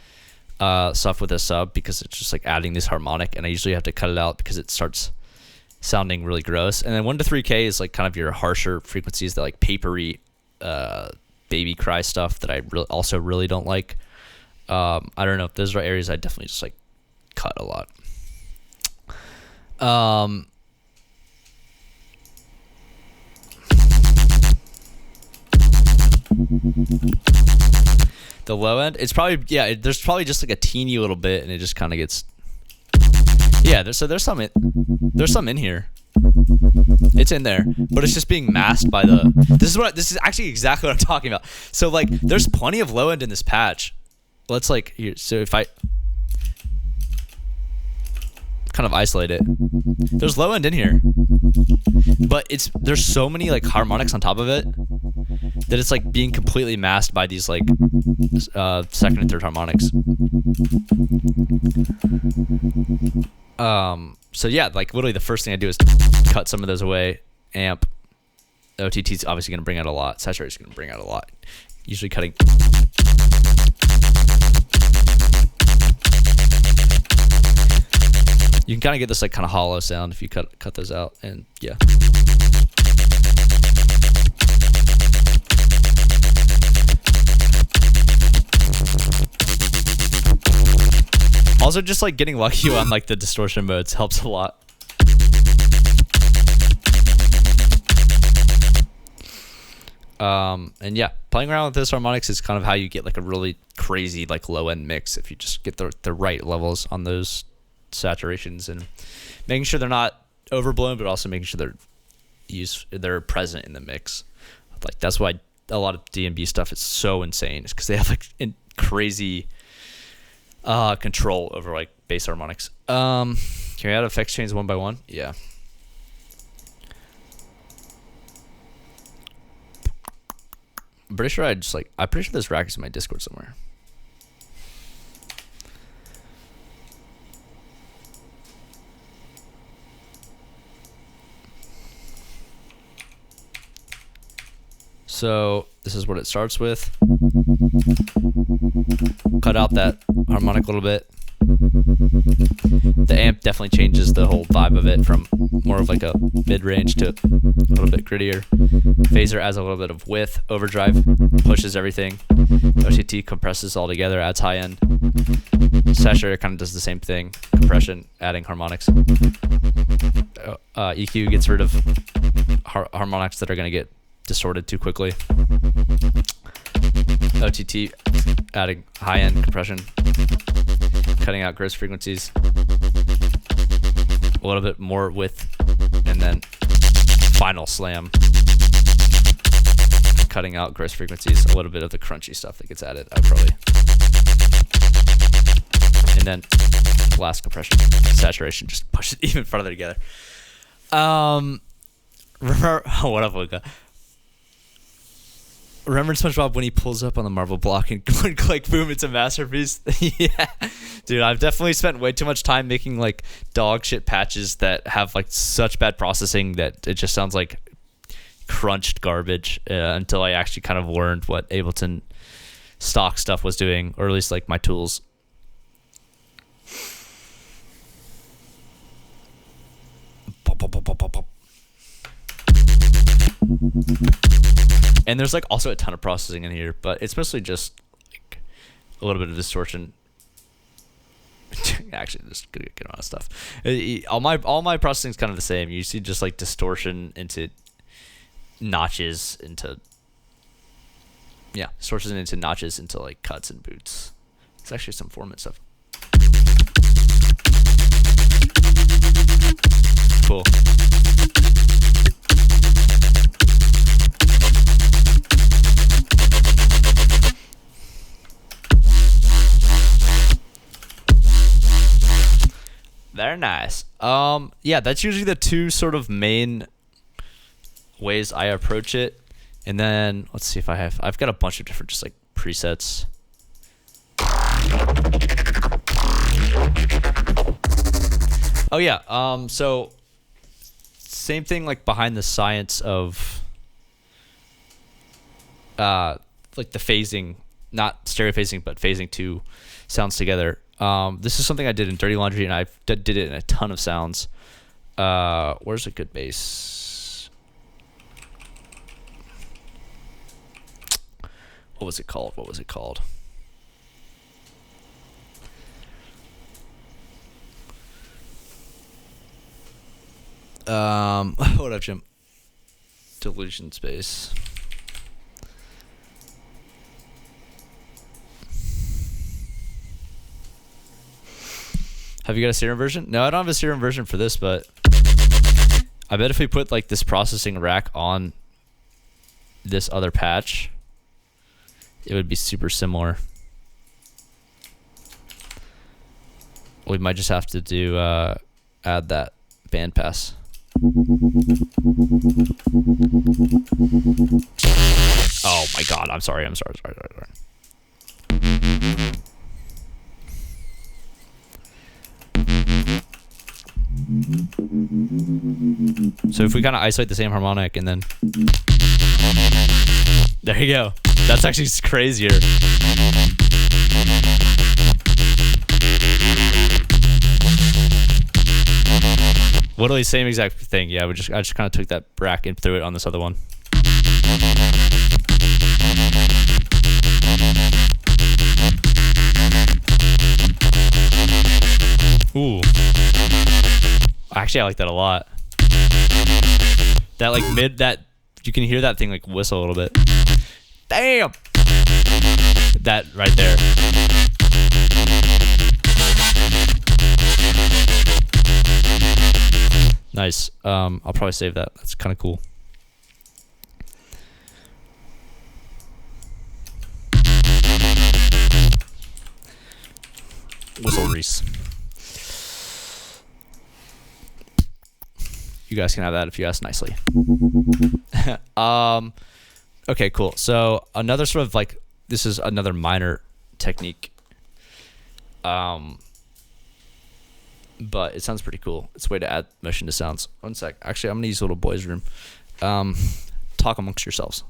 S1: stuff with a sub, because it's just like adding this harmonic, and I usually have to cut it out because it starts sounding really gross. And then 1 to 3K is like kind of your harsher frequencies, that like papery baby cry stuff that I also really don't like. I don't know if those are areas I definitely just like cut a lot. The low end, it's probably, yeah, there's probably just like a teeny little bit, and it just kind of gets, yeah, there's some in here. It's in there, but it's just being masked by this is actually exactly what I'm talking about. So like, there's plenty of low end in this patch. Let's like, here, so if I kind of isolate it, there's low end in here, but there's so many like harmonics on top of it that it's like being completely masked by these like second and third harmonics. So yeah, like literally the first thing I do is cut some of those away. Amp, OTT's obviously gonna bring out a lot. Saturate's gonna bring out a lot. Usually cutting. You can kind of get this like kind of hollow sound if you cut those out, and yeah. Also, just like getting lucky on like the distortion modes helps a lot. And yeah, playing around with this harmonics is kind of how you get like a really crazy like low end mix, if you just get the right levels on those saturations, and making sure they're not overblown, but also making sure they're present in the mix. Like that's why a lot of D&B stuff is so insane, is because they have like crazy control over like bass harmonics. Can we add effects chains one by one? Yeah. I'm pretty sure I'm pretty sure this rack is in my Discord somewhere. So this is what it starts with. Cut out that harmonic a little bit. The amp definitely changes the whole vibe of it from more of like a mid-range to a little bit grittier. Phaser adds a little bit of width. Overdrive pushes everything. OTT compresses all together, adds high end. Saturator kind of does the same thing. Compression, adding harmonics. EQ gets rid of harmonics that are going to get distorted too quickly. OTT adding high end compression, cutting out gross frequencies, a little bit more width, and then final slam, cutting out gross frequencies, a little bit of the crunchy stuff that gets added. And then last compression, saturation, just push it even farther together. Remember, what up, Luca? Remember SpongeBob when he pulls up on the marble block and like boom, it's a masterpiece? Yeah, dude, I've definitely spent way too much time making like dog shit patches that have like such bad processing that it just sounds like crunched garbage until I actually kind of learned what Ableton stock stuff was doing, or at least like my tools. And there's like also a ton of processing in here, but it's mostly just like a little bit of distortion. Actually, there's a good amount of stuff. All my processing is kind of the same. You see just like distortion into notches, into Yeah, sources it into notches into like cuts and boots. It's actually some formant stuff. Cool. Very nice. Yeah, that's usually the two sort of main ways I approach it. And then let's see if I've got a bunch of different just like presets. Oh yeah, so same thing like behind the science of like the phasing, not stereo phasing, but phasing two sounds together. This is something I did in Dirty Laundry, and I did it in a ton of sounds. Where's a good bass? What was it called? What up, Jim? Delusion space. Have you got a serum version? No, I don't have a serum version for this, but I bet if we put like this processing rack on this other patch, it would be super similar. We might just have to do add that bandpass. Oh my god, I'm sorry. So if we kind of isolate the same harmonic and then there you go. That's actually crazier. Literally same exact thing. Yeah, I just kind of took that rack and threw it on this other one. Ooh. Actually, I like that a lot. That like you can hear that thing like whistle a little bit. Damn! That right there. Nice. I'll probably save that. That's kind of cool. Whistle Reese. You guys can have that if you ask nicely. Okay, cool. So another sort of like, this is another minor technique. But it sounds pretty cool. It's a way to add motion to sounds. One sec. Actually, I'm going to use a little boys' room. Talk amongst yourselves.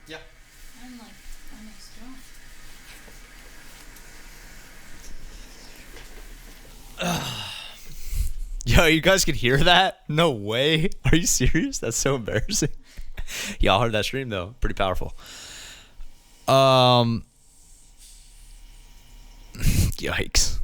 S1: Yeah.
S2: I'm like almost done.
S1: Yo, you guys can hear that? No way. Are you serious? That's so embarrassing. Y'all heard that stream though. Pretty powerful. Yikes.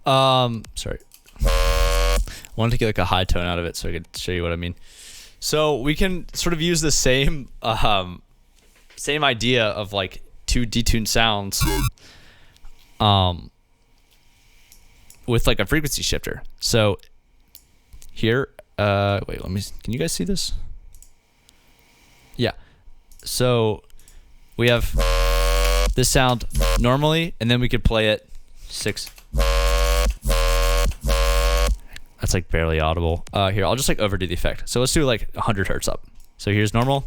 S1: Sorry. I wanted to get like a high tone out of it so I could show you what I mean. So we can sort of use the same same idea of like two detuned sounds with like a frequency shifter. So here, wait, can you guys see this? Yeah. So we have this sound normally, and then we could play it 6. That's like barely audible. Here, I'll just like overdo the effect. So let's do like 100 hertz up. So here's normal.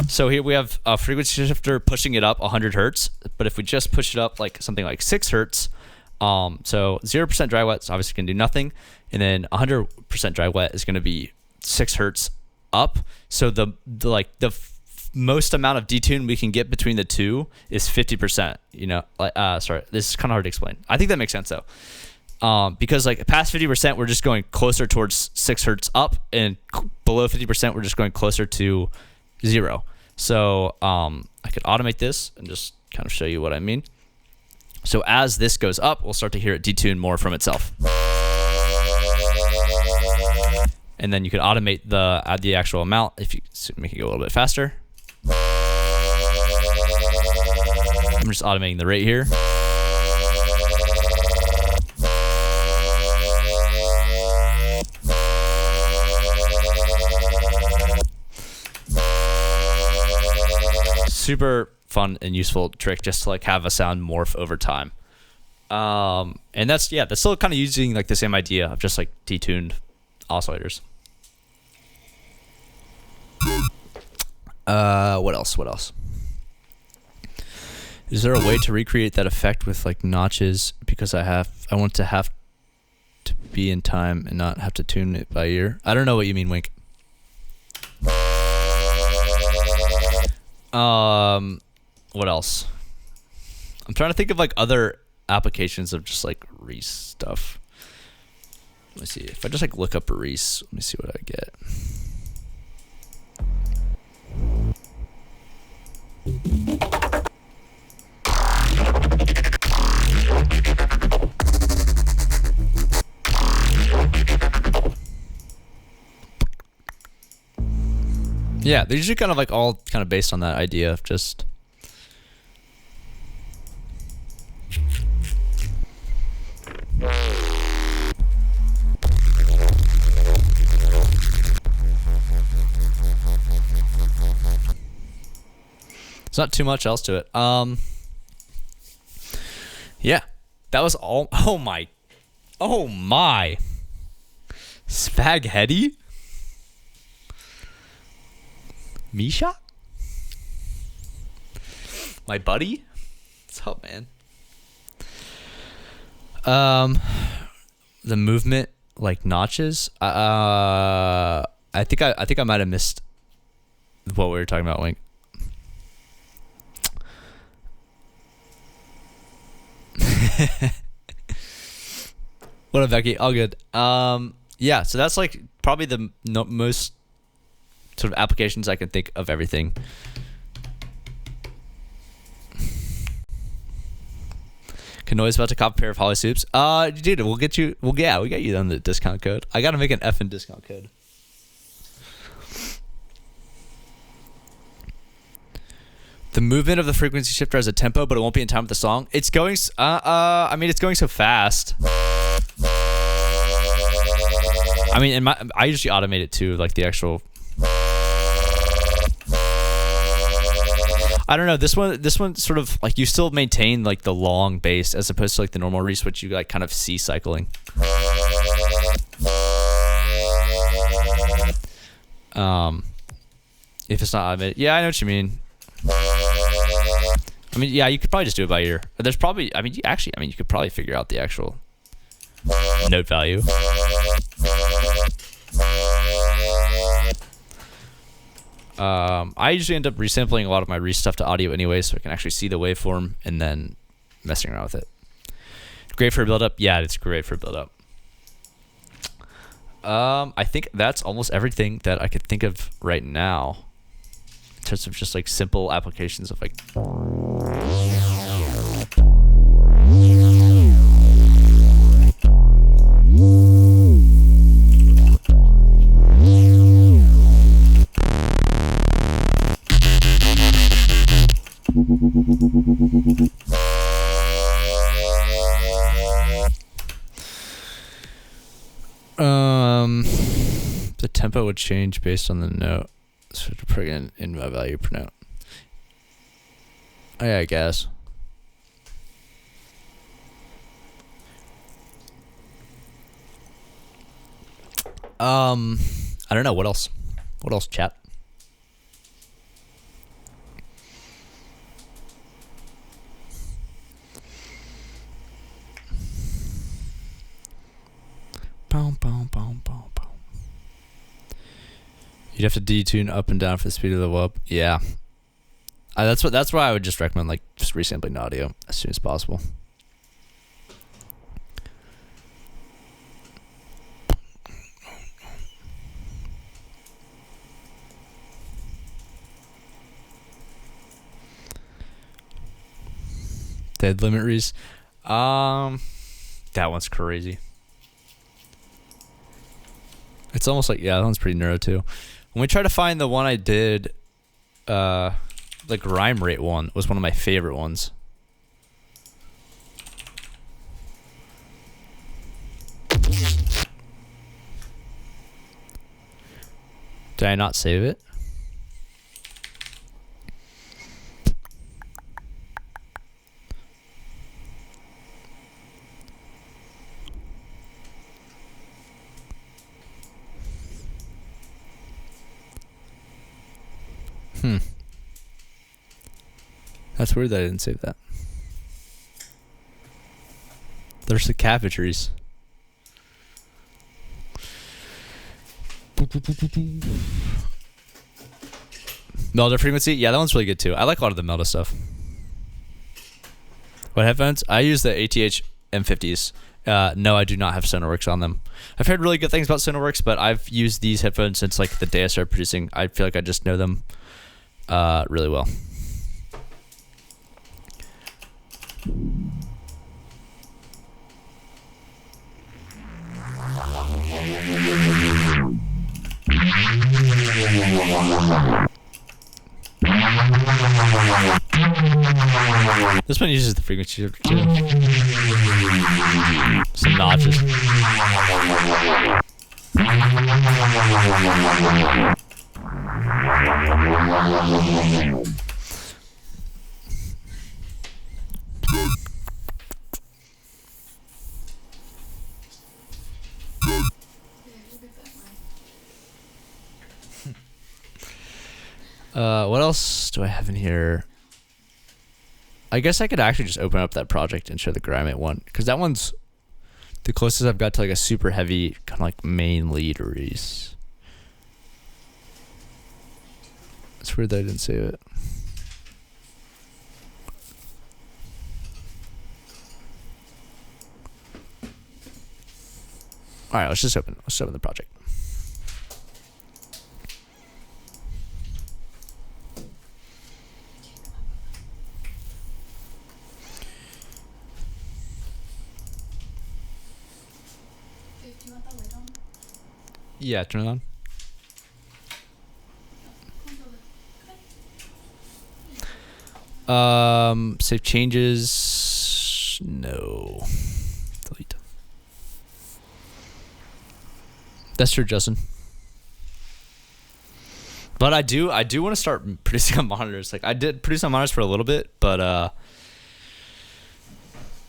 S1: So here we have a frequency shifter pushing it up 100 hertz. But if we just push it up like something like 6 hertz, so 0% dry wet is obviously going to do nothing. And then 100% dry wet is going to be 6 hertz up. So the most amount of detune we can get between the two is 50%. You know, like sorry, this is kind of hard to explain. I think that makes sense though, because like past 50%, we're just going closer towards 6 hertz up, and below 50%, we're just going closer to 0. So I could automate this and just kind of show you what I mean. So as this goes up, we'll start to hear it detune more from itself. And then you could automate the actual amount if you make it go a little bit faster. I'm just automating the rate here. Super fun and useful trick just to like have a sound morph over time. And that's still kind of using like the same idea of just like detuned oscillators. What else? Is there a way to recreate that effect with like notches? Because I want to have to be in time and not have to tune it by ear. I don't know what you mean, Wink. What else? I'm trying to think of like other applications of just like Reese stuff. Let me see. If I just like look up Reese, let me see what I get. Yeah, they're usually kind of like all kind of based on that idea of just there's not too much else to it. Yeah, that was all. Oh my Spaghetti Misha, my buddy, what's up, man? The movement like notches. I think I might have missed what we were talking about, Wink. What up, Becky? All good. Yeah, so that's like probably the most sort of applications I can think of everything. Kanoi's about to cop a pair of Holly Soups. Dude, we get you on the discount code. I gotta make an Effin discount code. The movement of the frequency shifter has a tempo, but it won't be in time with the song. It's going. I mean, it's going so fast. I mean, I usually automate it too, like the actual. I don't know. This one sort of like you still maintain like the long bass as opposed to like the normal Reese, which you like kind of see cycling. If it's not automated, yeah, I know what you mean. I mean, yeah, you could probably just do it by ear. There's probably, I mean, you could probably figure out the actual note value. I usually end up resampling a lot of my Reese stuff to audio anyway, so I can actually see the waveform and then messing around with it. Great for a build-up? Yeah, it's great for a build-up. I think that's almost everything that I could think of right now in terms of just like simple applications of like input would change based on the note. So to put in my value per note. Oh, yeah, I guess. I don't know. What else? What else, chat? Boom, boom, boom, boom, boom. You'd have to detune up and down for the speed of the whoop. Yeah. That's why I would just recommend like just resampling audio as soon as possible. Dead limit rees. That one's crazy. It's almost like, yeah, that one's pretty neuro too. When we try to find the one I did, the grime rate one was one of my favorite ones. Did I not save it? That's weird that I didn't save that. There's the cabbageries. Melda frequency? Yeah, that one's really good too. I like a lot of the Melda stuff. What headphones? I use the ATH M50s. No, I do not have Sonarworks on them. I've heard really good things about Sonarworks, but I've used these headphones since like the day I started producing. I feel like I just know them really well. This one uses the frequency shifter too. Some notches. What else do I have in here? I guess I could actually just open up that project and show the Grimate one, because that one's the closest I've got to like a super heavy kind of like main lead release. It's weird that I didn't save it. All right, let's open the project. Yeah, turn it on. Save changes. No. Delete. That's true, Justin. But I do want to start producing on monitors. Like I did produce on monitors for a little bit, but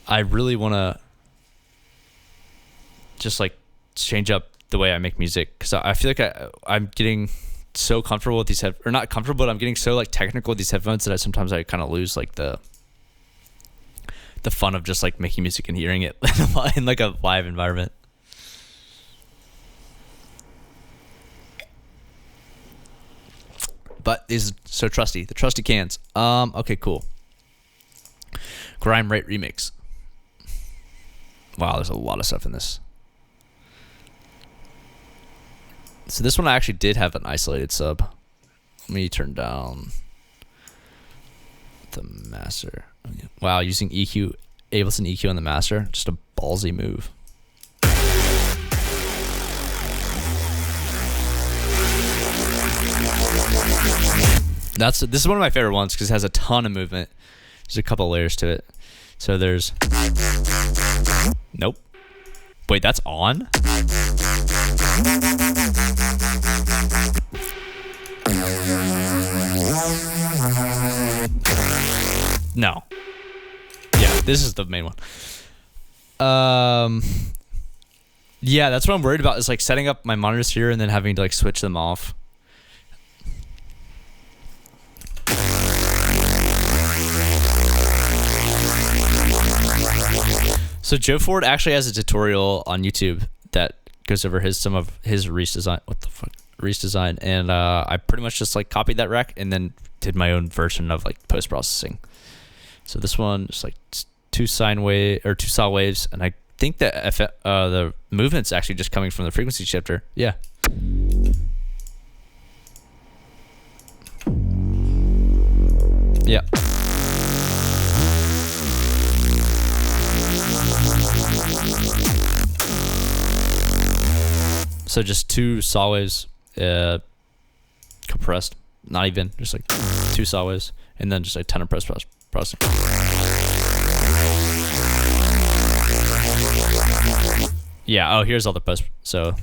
S1: I really want to just like change up the way I make music, because I feel like I'm getting so comfortable with these or not comfortable, but I'm getting so like technical with these headphones that sometimes I kind of lose like the fun of just like making music and hearing it in like a live environment. But these are so trusty, the trusty cans. Okay, cool. Grime Rate Remix. Wow, there's a lot of stuff in this. So this one I actually did have an isolated sub. Let me turn down the master. Wow, using EQ, Ableton EQ on the master, just a ballsy move. This is one of my favorite ones because it has a ton of movement. There's a couple layers to it. So there's, nope. Wait, that's on? No. Yeah, this is the main one. Yeah, that's what I'm worried about is like setting up my monitors here and then having to like switch them off. So Joe Ford actually has a tutorial on YouTube that goes over some of his Reese design. What the fuck? Reese design. And I pretty much just like copied that rec and then did my own version of like post-processing. So this one is like two sine wave or two saw waves, and I think that the movement's actually just coming from the frequency shifter. Yeah. Yeah. So just two saw waves, compressed, not even, just like two saw waves, and then just like 10 of processing. Yeah, oh, here's all the post, so.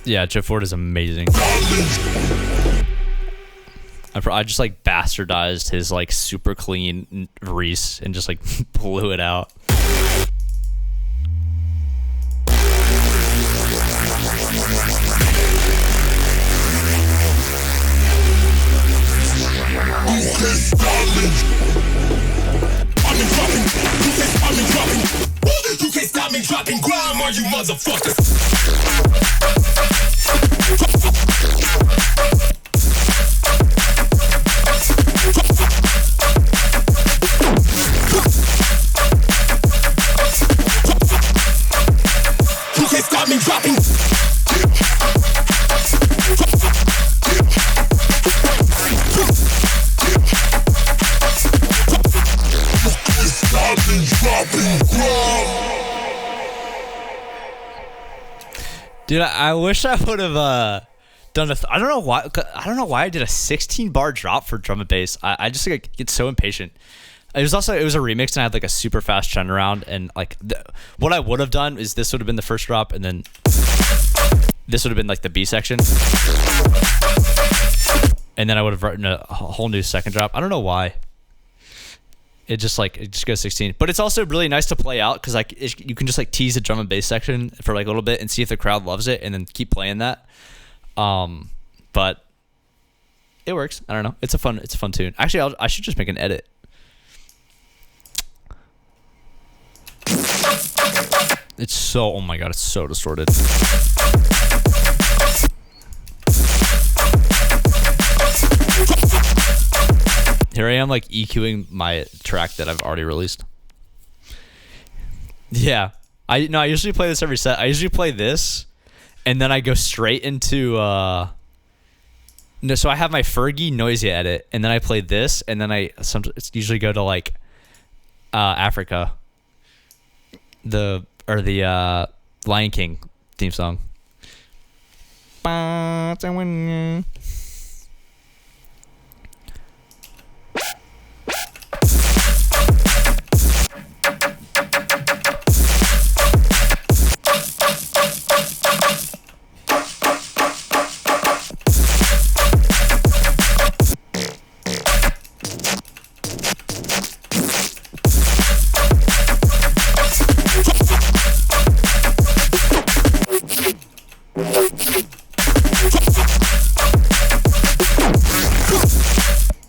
S1: Yeah, Joe Ford is amazing. I just like bastardized his like super clean Reese and just like blew it out.
S3: You can't stop me dropping grime on you motherfuckers. You can't stop me dropping.
S1: Dude, I wish I would have done I don't know why. I don't know why I did a 16 bar drop for drum and bass. I just like get so impatient. It was a remix and I had like a super fast turnaround, and like what I would have done is this would have been the first drop, and then this would have been like the B section, and then I would have written a whole new second drop. I don't know why. It just goes 16, but it's also really nice to play out because like you can just like tease the drum and bass section for like a little bit and see if the crowd loves it, and then keep playing that. But it works. I don't know. It's a fun tune. Actually, I should just make an edit. It's so, oh my god, it's so distorted. Here I am like EQing my track that I've already released. Yeah. I usually play this every set. I usually play this and then I go straight into so I have my Fergie noisy edit, and then I play this, and then I usually go to like Africa. The Lion King theme song.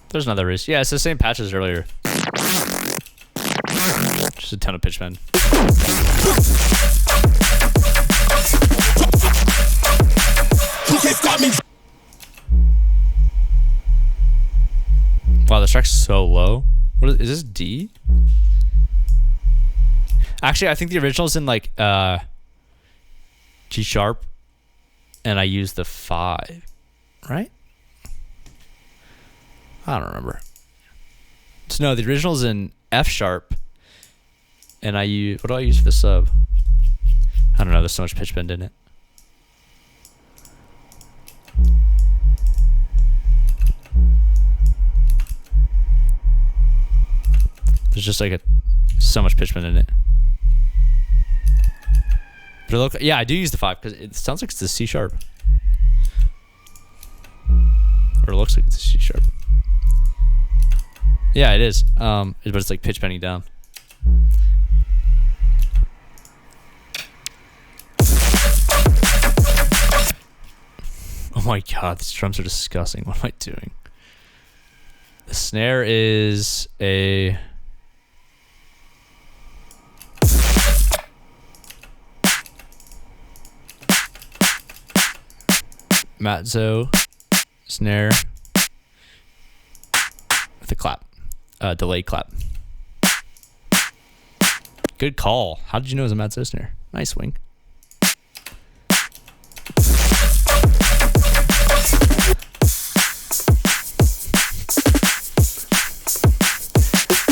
S1: There's another race. Yeah, it's the same patch as earlier. Just a ton of pitch bend. Wow, this track's so low. What is this, D? Actually, I think the original's in like G sharp, and I used the 5, right? I don't remember. So no, the original's in F sharp, and I use, what do I use for the sub? I don't know. There's so much pitch bend in it. There's just like so much pitch bend in it. But yeah, I do use the 5 because it sounds like it's the C sharp. Or it looks like it's a C sharp. Yeah, it is. But it's like pitch bending down. Oh my god, these drums are disgusting. What am I doing? The snare is a... Matzo snare with a clap, delayed clap. Good call. How did you know it was a Matzo snare? Nice, Wink.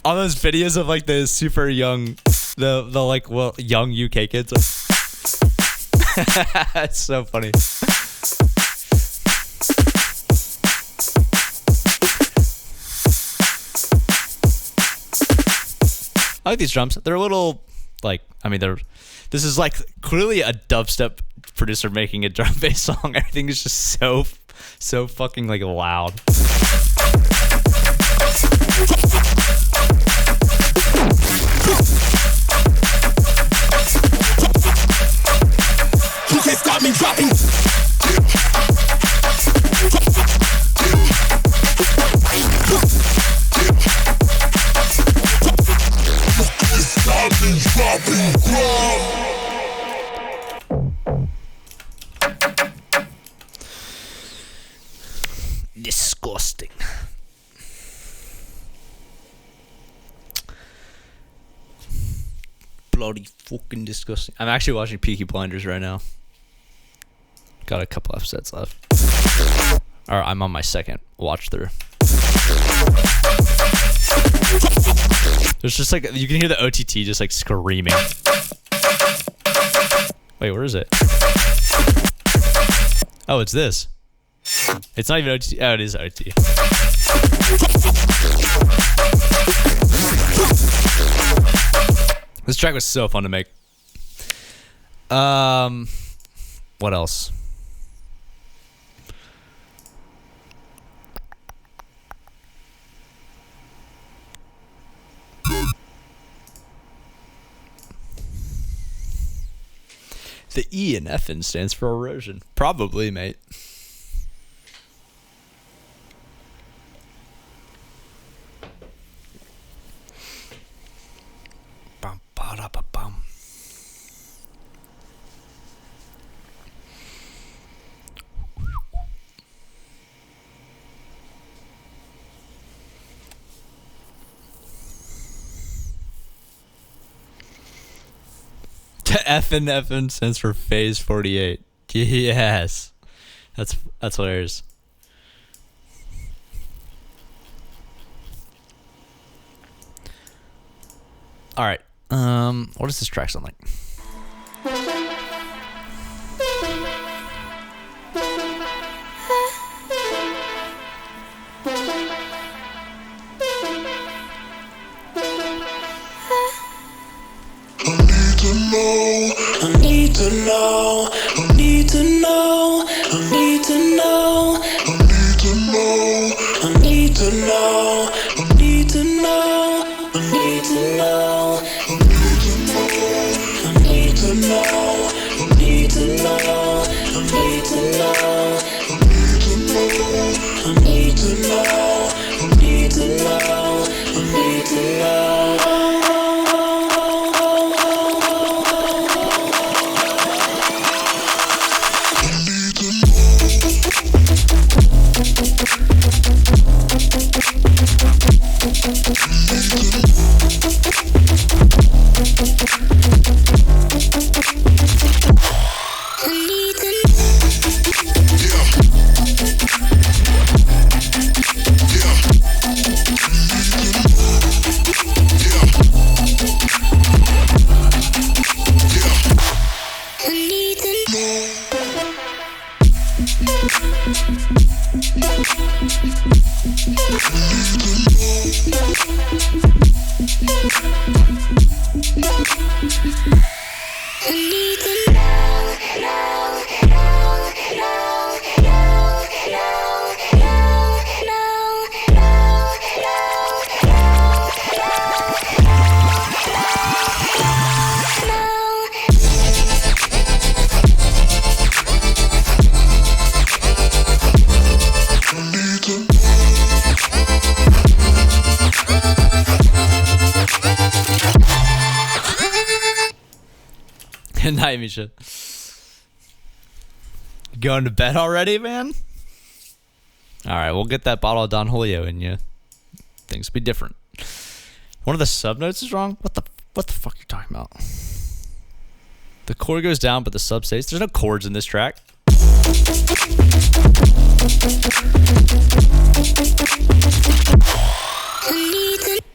S1: All those videos of like the super young, the like young UK kids. It's so funny. I like these drums. They're a little like, I mean, this is like clearly a dubstep producer making a drum bass song. Everything is just so fucking like loud.
S3: It's got me dropping.
S1: Disgusting. Bloody fucking disgusting. I'm actually watching Peaky Blinders right now. Got a couple episodes left. Or I'm on my second watch through. There's just like, you can hear the OTT just like screaming. Wait, where is it? Oh, it's this. It's not even OTT. Oh, it is OTT. This track was so fun to make. What else? The E in Effin stands for erosion. Probably, mate. Bum, ba-da-ba-bum. Effin stands for phase 48. Yes. That's hilarious. Alright. What does this track sound like? Good night, Misha. Going to bed already, man? Alright, we'll get that bottle of Don Julio in you. Things will be different. One of the sub notes is wrong? What the fuck are you talking about? The chord goes down, but the sub stays. There's no chords in this track.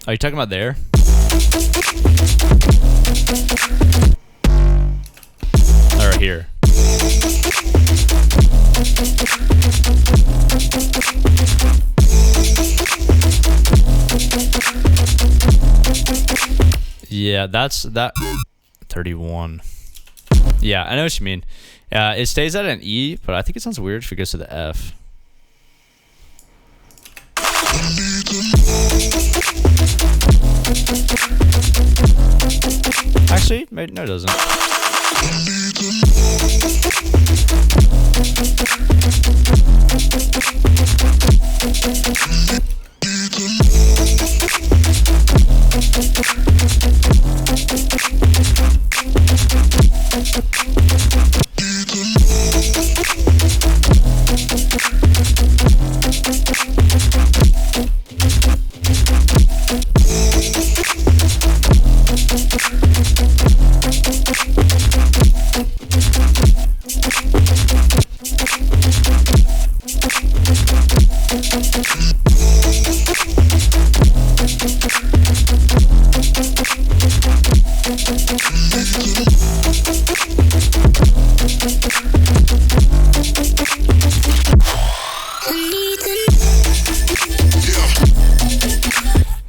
S1: Are you talking about there? Or here? Yeah, that's that. 31. Yeah, I know what you mean. It stays at an E, but I think it sounds weird if it goes to the F. Actually, no, it doesn't.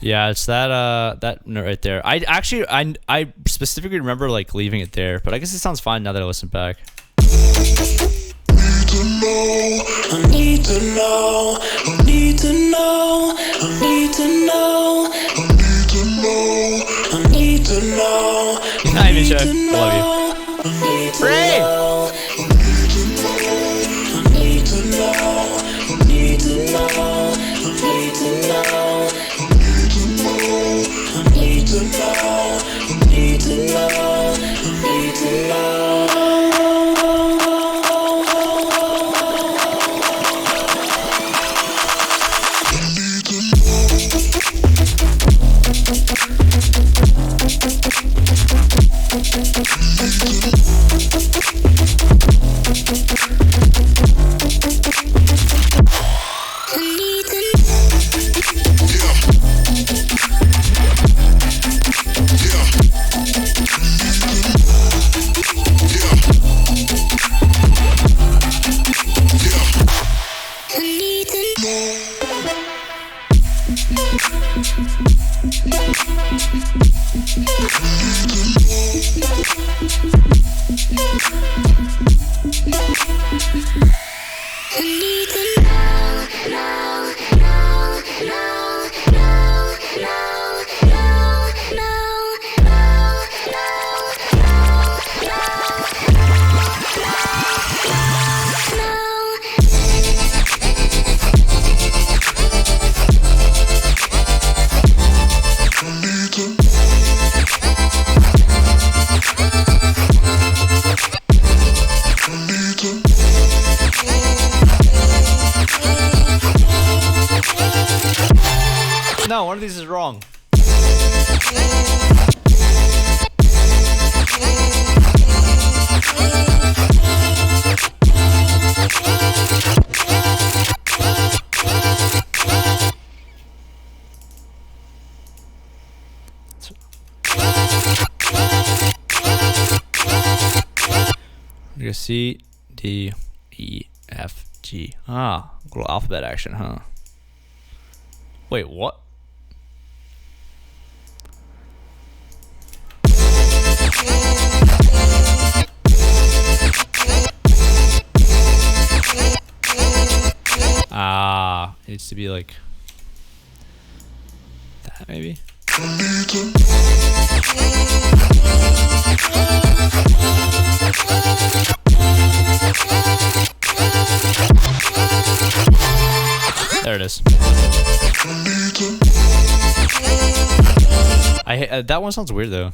S1: Yeah, it's that note right there. I specifically remember like leaving it there, but I guess it sounds fine now that I listen back.
S3: I need to know, I need to know, I need to know, I need to know, I need to know,
S1: Hi, Misha. I love you. Ray! No, one of these is wrong. We go C, D, E, F, G. Ah, little alphabet action, huh? Wait, what? Ah, it needs to be like that, maybe. There it is. That one sounds weird though.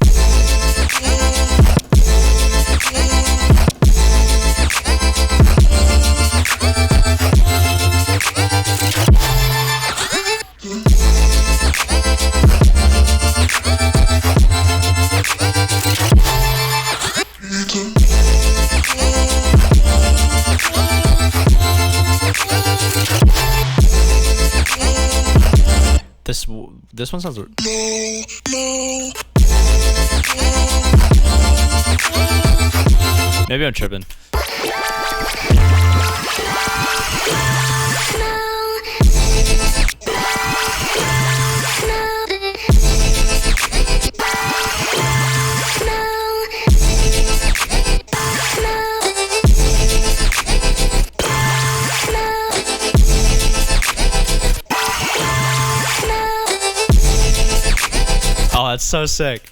S1: This one sounds weird. Maybe I'm tripping. Oh, that's so sick.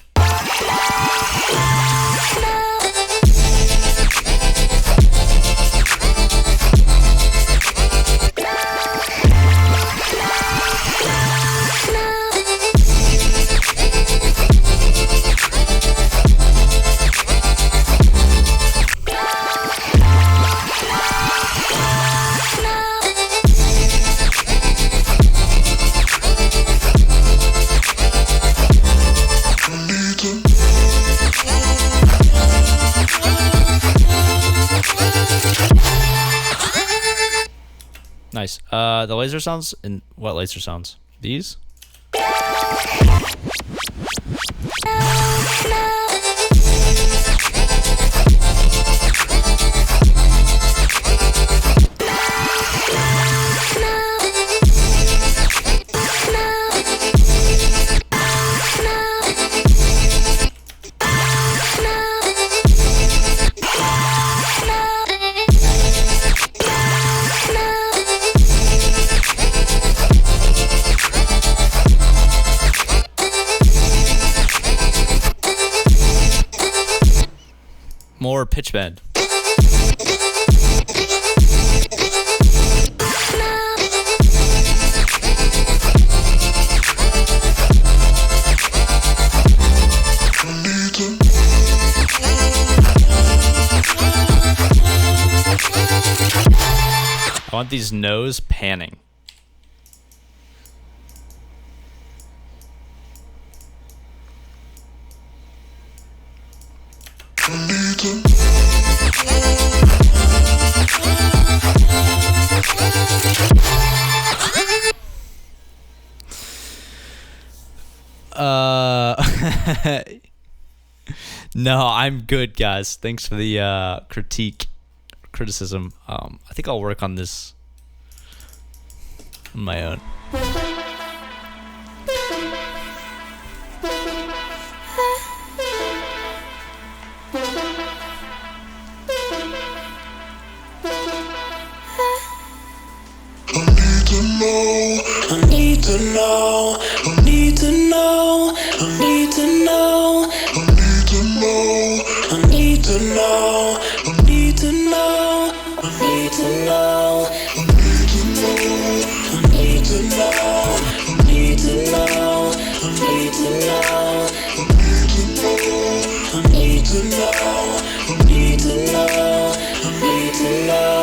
S1: Nice. The laser sounds, and what laser sounds? These? More pitch bend. I want these nose panning. No, I'm good, guys. Thanks for the criticism. I think I'll work on this on my own.
S3: I need to know, I need to know, I need to know, I need to know, I need to know, I need to know, I need to know, I need to know, I need to know, I need to know, I need to know, I need to know, I need to know, I need to know.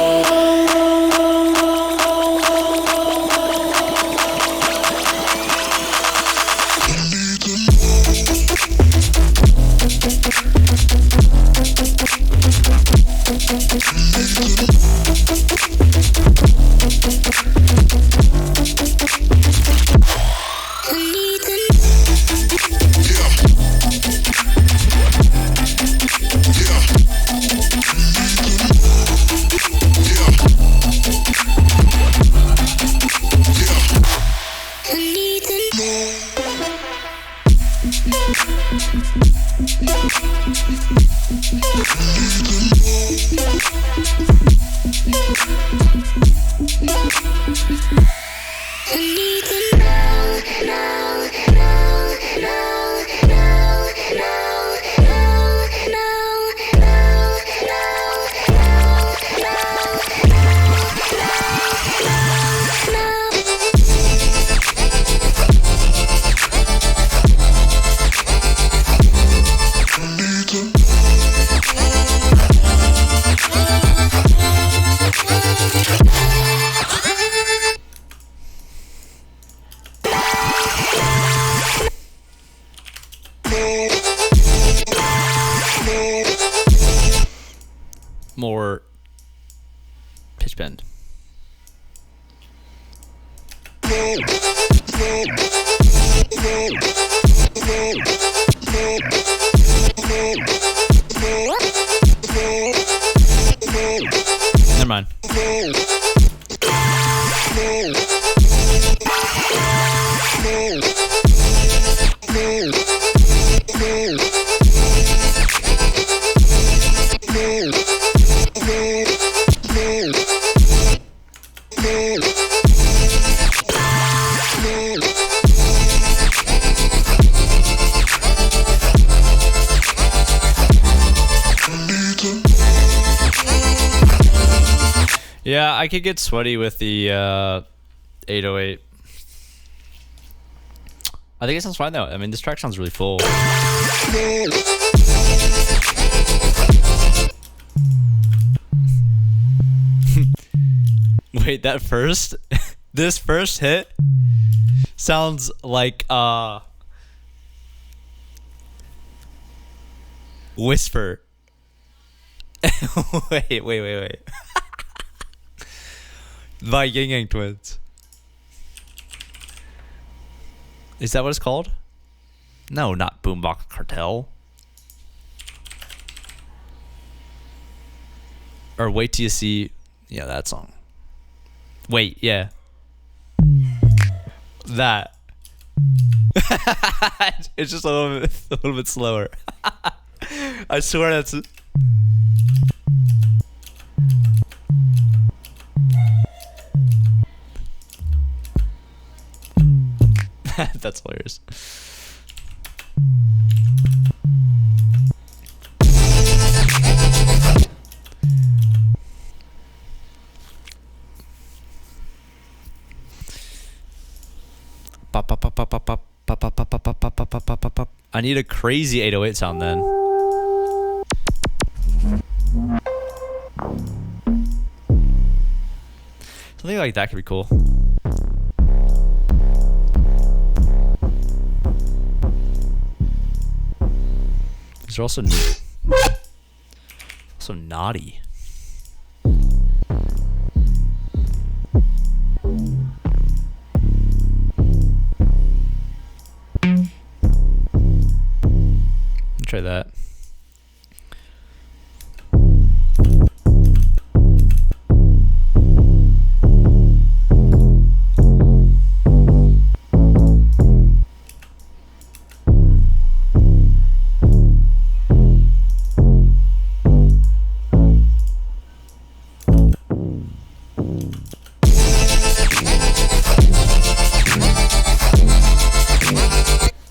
S1: More pitch bend. Never mind. Yeah, I could get sweaty with the 808. I think it sounds fine though. I mean, this track sounds really full. Wait, that first, this first hit sounds like Whisper. wait. By Yang Yang Twins. Is that what it's called? No, not Boombox Cartel. Or Wait Till You See. Yeah, that song. Wait, yeah. That. It's just a little bit slower. I swear that's. That's hilarious. I need a crazy 808 sound then. Something like that could be cool. These are also naughty. Try that.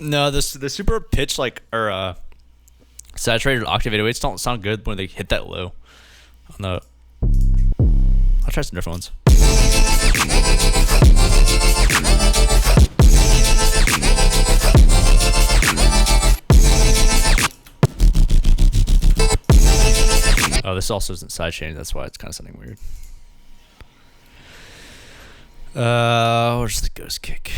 S1: No, the super pitch or saturated octave 808s don't sound good when they hit that low. On the, I'll try some different ones. Oh, this also isn't sidechained. That's why it's kind of sounding weird. Where's the ghost kick?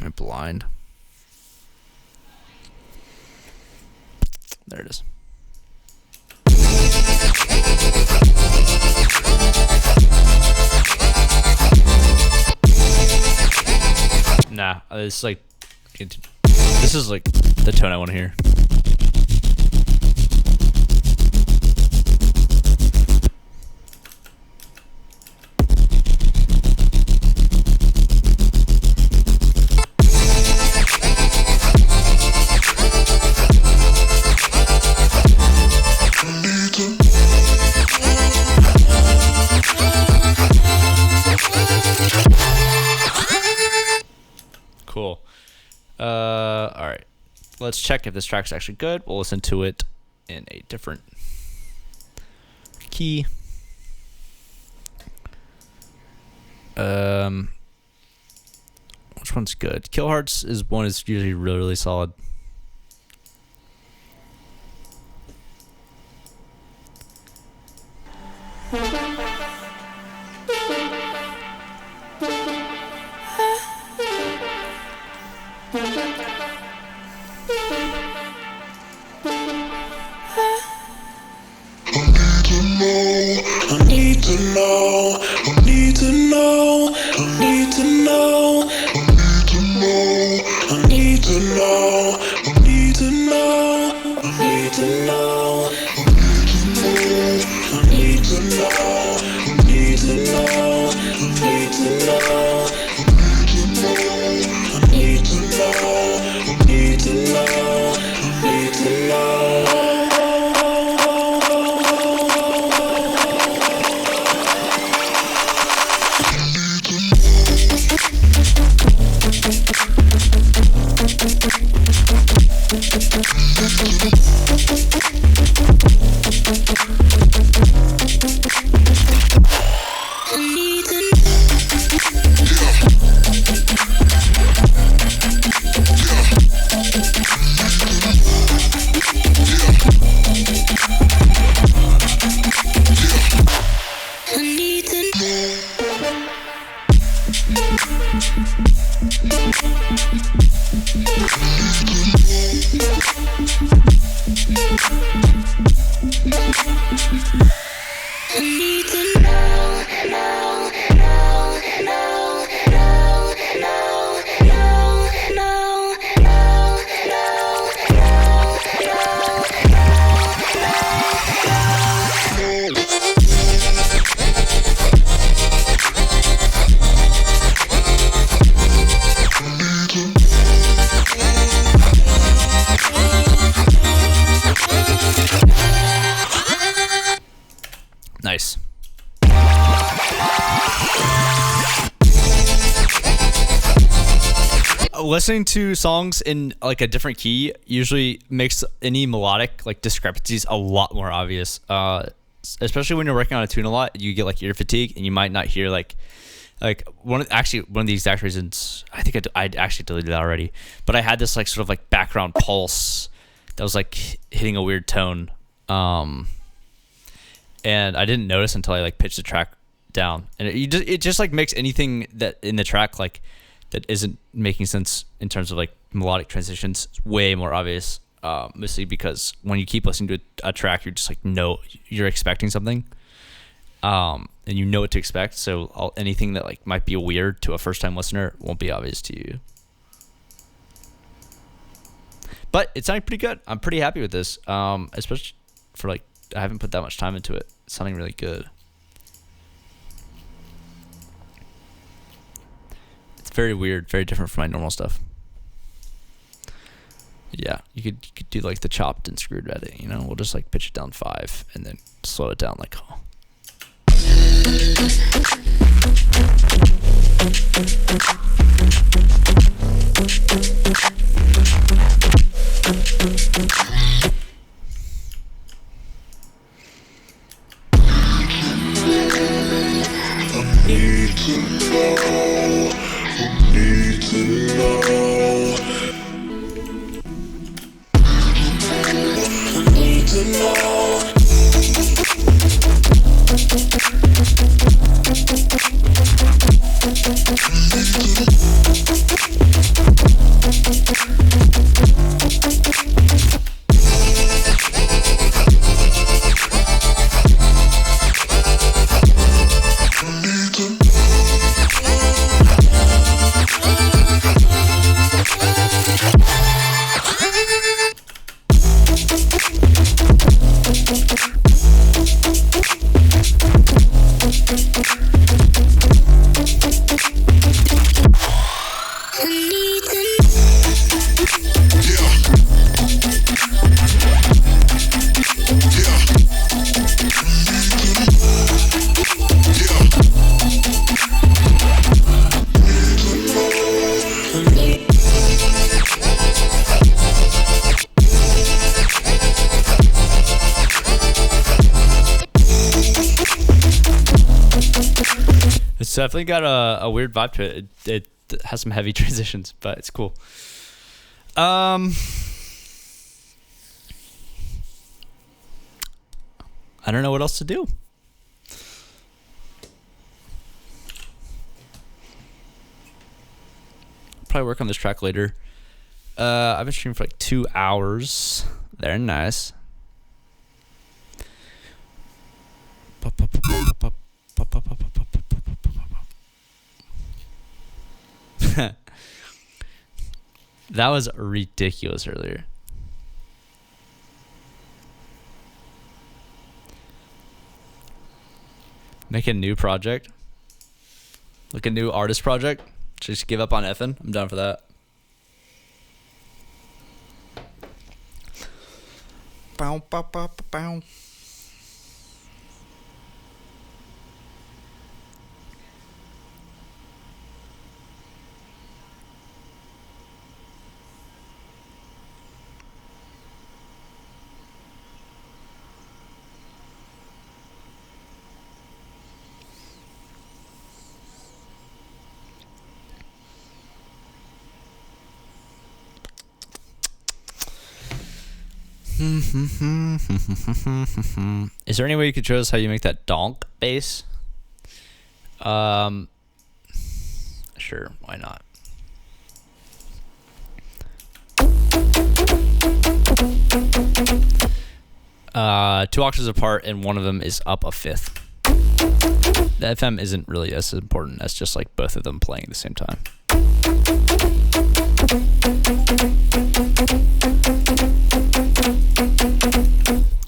S1: Am I blind? There it is. Nah, it's like, this is like the tone I want to hear. let's check if this track's actually good. We'll listen to it in a different key. Which one's good? Kill Hearts is usually really, really solid. Nice. Listening to songs in like a different key usually makes any melodic like discrepancies a lot more obvious. Especially when you're working on a tune a lot, you get like ear fatigue, and you might not hear like one of the exact reasons. I think I actually deleted that already, but I had this like sort of like background pulse that was like hitting a weird tone, and I didn't notice until I like pitched the track down, and it just like makes anything that in the track like that isn't making sense in terms of like melodic transitions way more obvious. Mostly because when you keep listening to a track, you're just like you're expecting something, and you know what to expect. So anything that like might be weird to a first time listener won't be obvious to you. But it sounded pretty good. I'm pretty happy with this, especially for like I haven't put that much time into it. It's sounding really good. It's very weird, very different from my normal stuff. Yeah, you could do like the chopped and screwed edit, you know? We'll just like pitch it down 5 and then slow it down like It's definitely got a weird vibe to it. It has some heavy transitions, but it's cool. I don't know what else to do. Probably work on this track later. I've been streaming for like 2 hours. Very nice. That was ridiculous earlier. Make a new project. Like a new artist project. Just give up on Effin. I'm down for that. Bow, bow, bow, bow. Is there any way you could show us how you make that donk bass? Sure, why not? Two octaves apart, and one of them is up a fifth. The FM isn't really as important as just like both of them playing at the same time.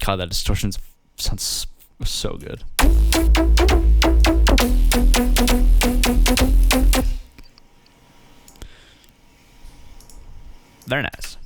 S1: God, that distortion sounds so good. Very nice.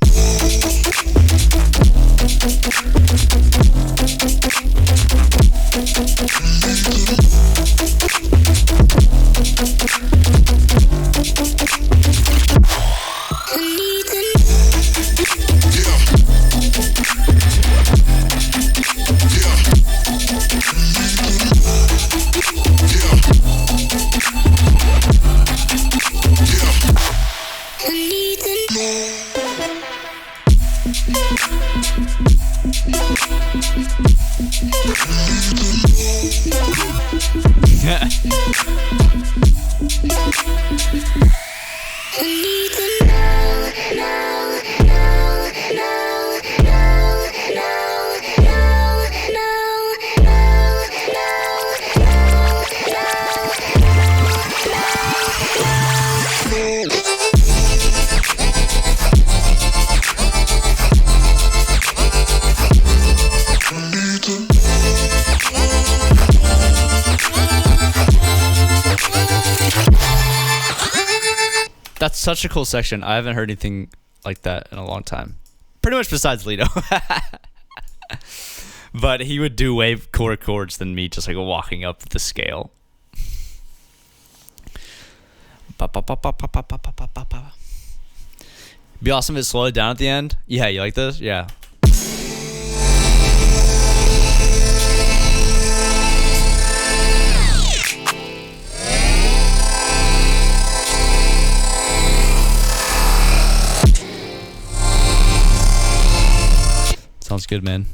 S1: That's such a cool section. I haven't heard anything like that in a long time. Pretty much besides Lito. But he would do way cooler chords than me just like walking up the scale. Be awesome if it slowed down at the end. Yeah, you like this? Yeah. Sounds good, man.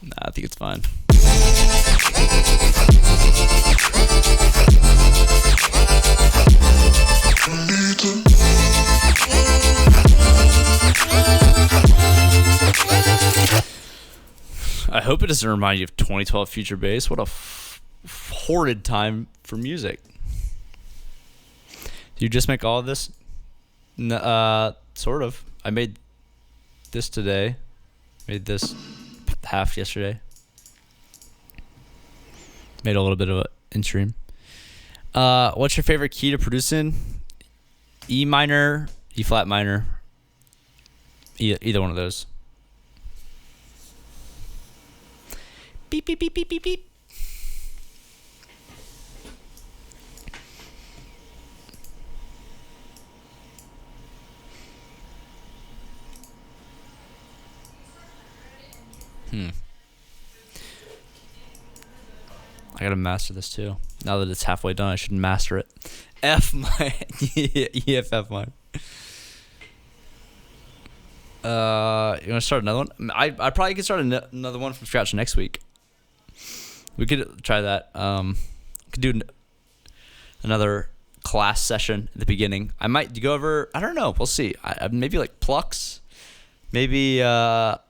S1: Nah, I think it's fine. I hope it doesn't remind you of 2012 Future Bass. What a horrid time for music. Did you just make all of this? Sort of. I made this today. Made this half yesterday. Made a little bit of an in-stream. What's your favorite key to produce in? E minor, E flat minor. Either one of those. Beep, beep, beep, beep, beep, beep. I gotta master this too. Now that it's halfway done, I should master it. F mine. EFF mine. You want to start another one? I probably could start another one from scratch next week. We could try that. Could do another class session at the beginning. I might go over. I don't know. We'll see. Maybe like plucks. Maybe. What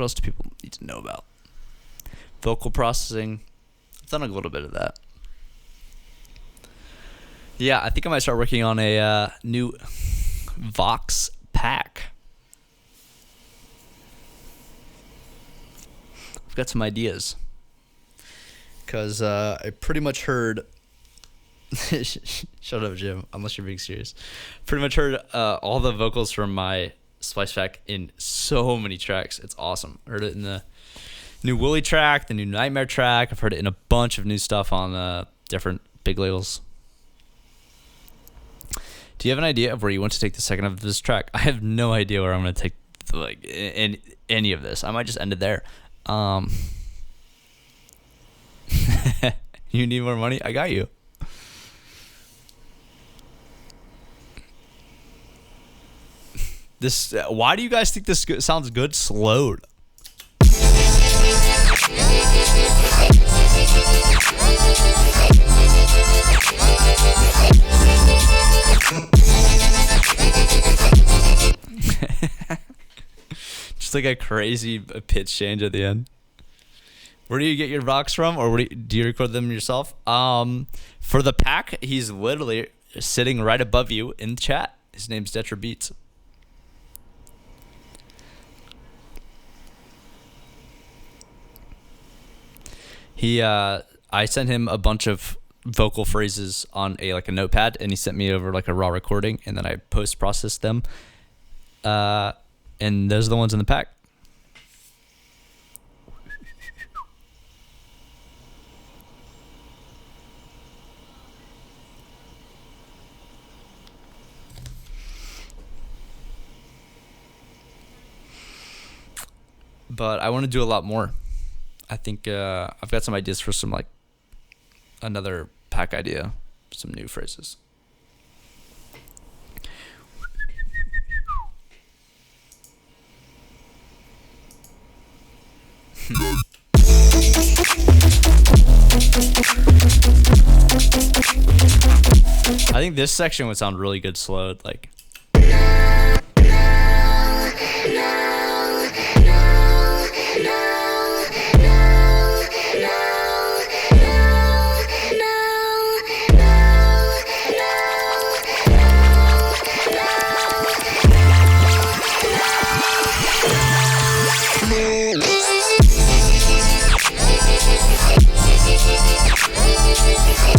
S1: else do people need to know about? Vocal processing. I've done a little bit of that. Yeah, I think I might start working on a new Vox pack. I've got some ideas. Because I pretty much heard... Shut up, Jim, unless you're being serious. Pretty much heard all the vocals from my Splice pack in so many tracks. It's awesome. I heard it in the new Woolly track, the new Nightmare track. I've heard it in a bunch of new stuff on different big labels. Do you have an idea of where you want to take the second half of this track? I have no idea where I'm going to take any of this. I might just end it there. You need more money? I got you. This. Why do you guys think this sounds good slowed? Just like a crazy pitch change at the end. Where do you get your rocks from, or do you record them yourself? For the pack, he's literally sitting right above you in the chat. His name's Detra Beats. I sent him a bunch of vocal phrases on a notepad, and he sent me over like a raw recording, and then I post processed them. And those are the ones in the pack. But I want to do a lot more. I think I've got some ideas for some another pack idea, some new phrases. I think this section would sound really good slowed, like.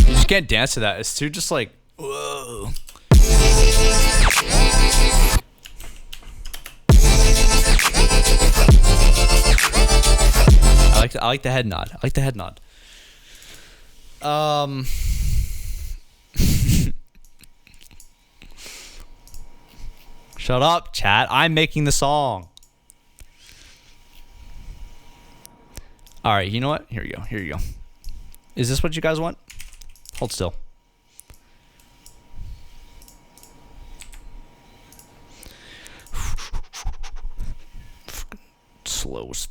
S1: You just can't dance to that. It's too just like, whoa. I like the head nod. I like the head nod. Shut up, chat. I'm making the song. All right, you know what? Here you go. Here you go. Is this what you guys want? Hold still. Slow as fuck.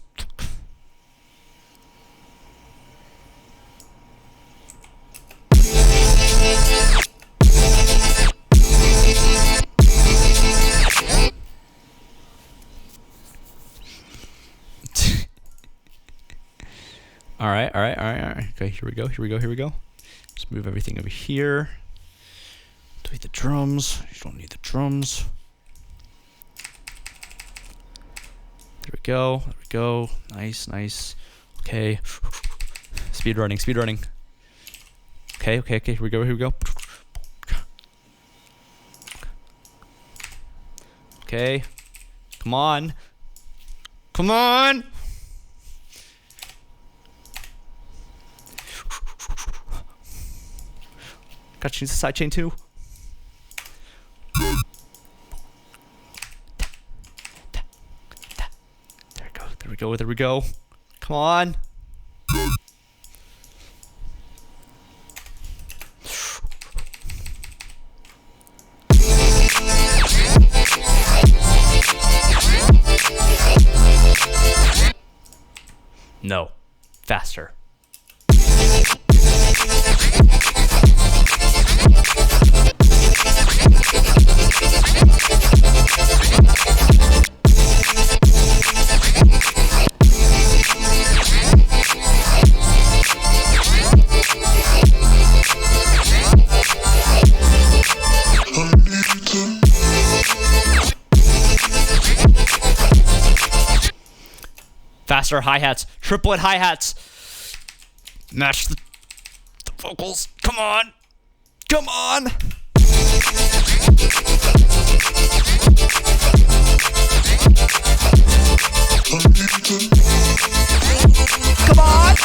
S1: All right. Okay, here we go. Let's move everything over here. Delete the drums. You don't need the drums. There we go. Nice. Okay. Speed running. Okay. Here we go. Okay. Come on. Come on. Got to change the sidechain too. There we go. There we go. There we go. Come on. No. Faster. Faster hi-hats. Triplet hi-hats. Match the vocals. Come on. Come on. Come on.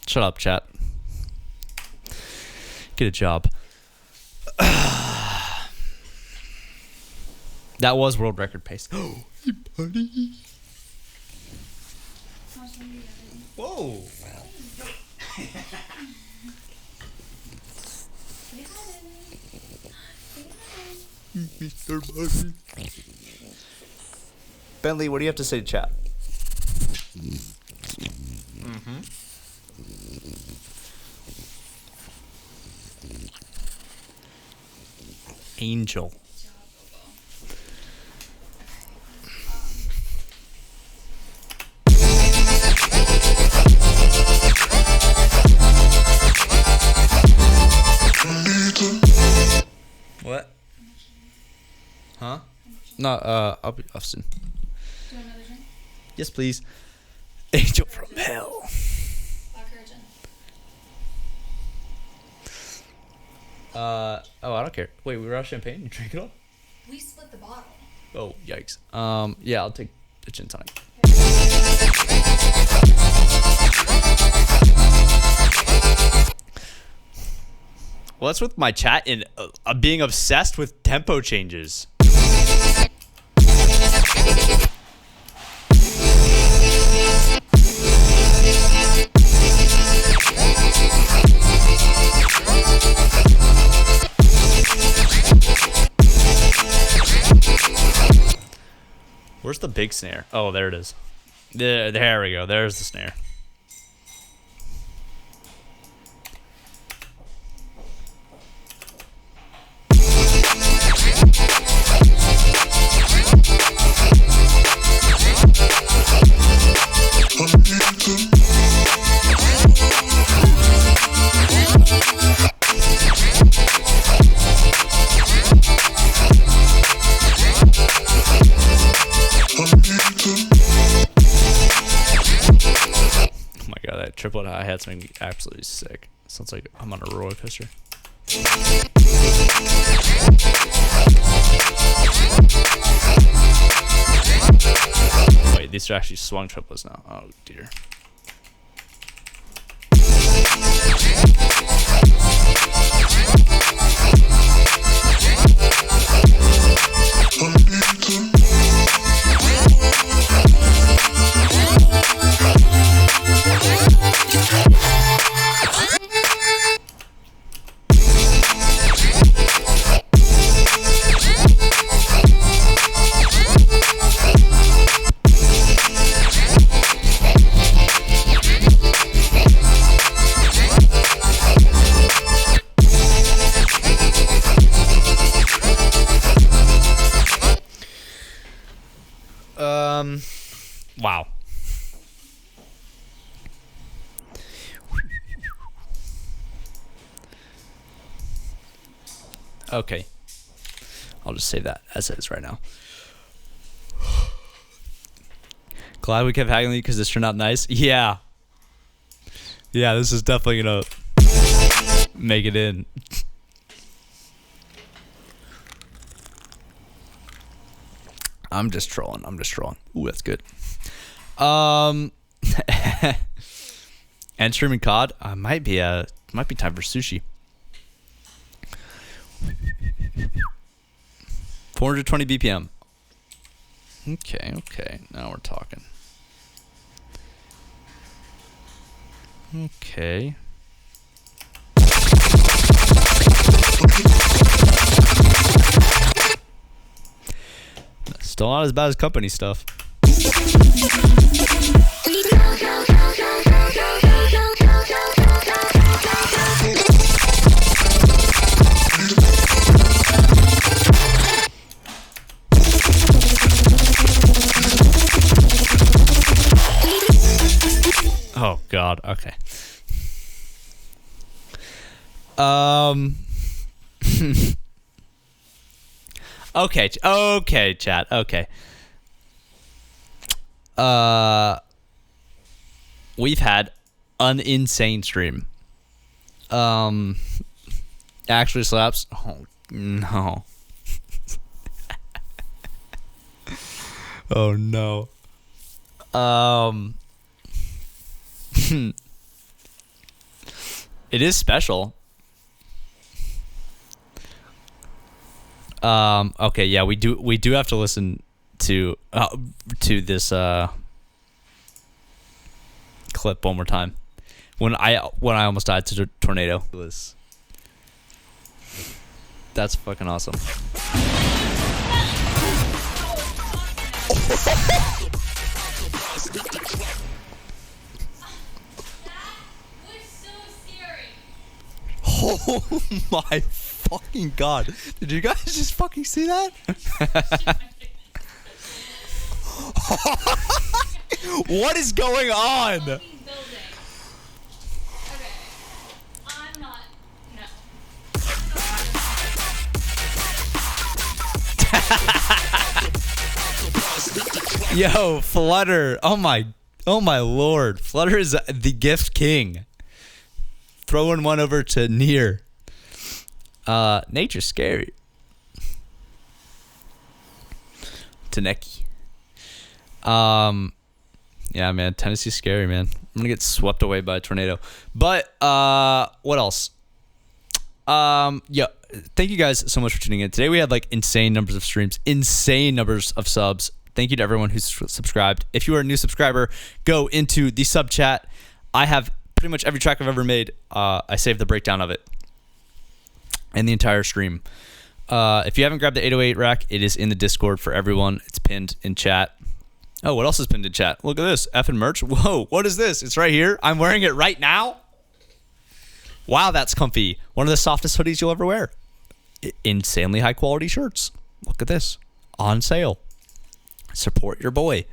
S1: Shut up, chat. Get a job. That was world record pace. Oh, hey, buddy. Whoa. Mr. Buddy. Bentley, what do you have to say to chat? Angel. What? Huh? No, I'll be off soon.
S2: Do you want another drink?
S1: Yes, please. Angel from hell.
S2: Vodka or gin?
S1: Oh, I don't care. Wait, we were out of champagne? You drink it all?
S2: We split the bottle.
S1: Oh, yikes. Yeah, I'll take the gin tonic. Well, that's with my chat and being obsessed with tempo changes. Where's the big snare? Oh, there it is. There we go. There's the snare. Triplet hi-hats make me absolutely sick. Sounds like I'm on a roller coaster. Wait, these are actually swung triplets now. Oh dear. Okay. I'll just save that as it is right now. Glad we kept haggling because this turned out nice. Yeah. Yeah, this is definitely gonna make it in. I'm just trolling. Ooh, that's good. And streaming COD. Might be time for sushi. 420 BPM. Okay. Now we're talking. Okay. Still not as bad as company stuff. Oh God. Okay. Okay, chat. Okay. We've had an insane stream. Actually slaps. Oh no. Oh no. It is special. Okay, yeah, we do have to listen to this clip one more time. When I almost died to a tornado. That's fucking awesome. Oh my fucking God. Did you guys just fucking see that? What is going on?
S2: Okay. I'm not. No.
S1: Yo, Flutter. Oh my lord. Flutter is the gift king. Throwing one over to Near. Nature's scary. Taneki. Yeah, man, Tennessee's scary, man. I'm gonna get swept away by a tornado. But what else? Yeah, thank you guys so much for tuning in. Today we had like insane numbers of streams, insane numbers of subs. Thank you to everyone who's subscribed. If you are a new subscriber, go into the sub chat. I have pretty much every track I've ever made. I saved the breakdown of it and the entire stream. If you haven't grabbed the 808 rack, it is in the Discord for everyone. It's pinned in chat. Oh, what else is pinned in chat? Look at this. Effin merch. Whoa, what is this? It's right here. I'm wearing it right now. Wow, that's comfy. One of the softest hoodies you'll ever wear. Insanely high quality shirts. Look at this. On sale. Support your boy.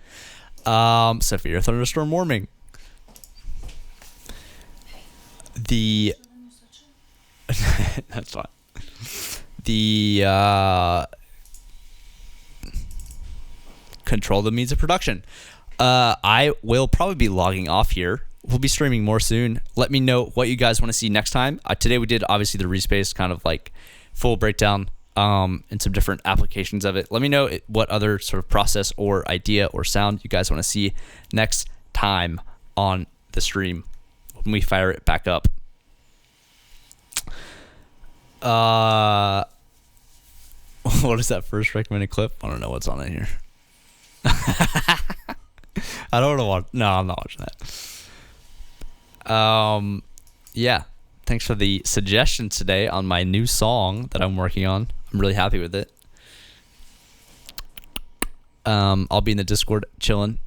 S1: Severe thunderstorm warning. The that's fine. The control the means of production. I will probably be logging off here. We'll be streaming more soon. Let me know what you guys want to see next time. Today we did obviously the respace kind of like full breakdown and some different applications of it. Let me know what other sort of process or idea or sound you guys want to see next time on the stream when we fire it back up. What is that first recommended clip? I don't know what's on it here. I don't want to watch. No, I'm not watching that. Yeah. Thanks for the suggestions today on my new song that I'm working on. I'm really happy with it. I'll be in the Discord chilling.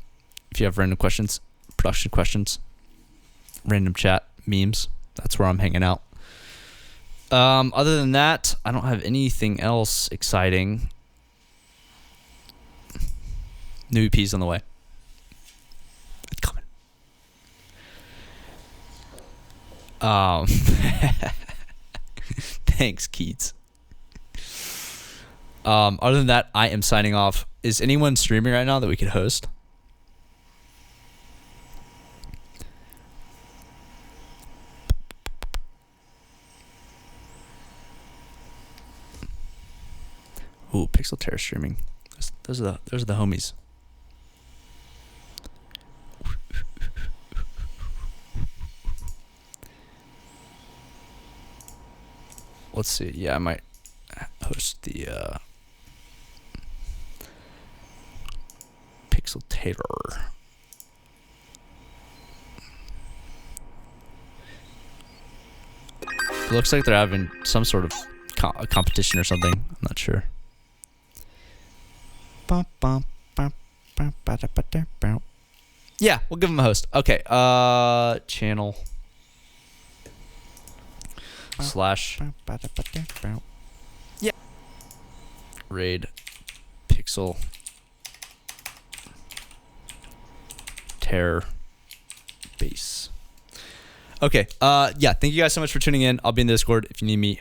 S1: If you have random questions, production questions, random chat, memes, that's where I'm hanging out. Other than that, I don't have anything else exciting. New EP's on the way. It's coming. Thanks, Keats. Other than that, I am signing off. Is anyone streaming right now that we could host? Ooh, Pixel Terror streaming. Those are the homies. Let's see. Yeah, I might host the Pixel Terror. It looks like they're having some sort of competition or something. I'm not sure. Yeah, we'll give him a host. Okay. Channel / yeah. Raid Pixel Terror Base. Okay. Yeah. Thank you guys so much for tuning in. I'll be in the Discord if you need me.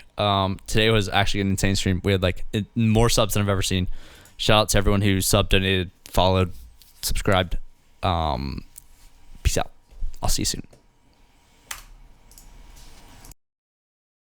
S1: Today was actually an insane stream. We had like more subs than I've ever seen. Shout out to everyone who subbed, donated, followed, subscribed. Peace out. I'll see you soon.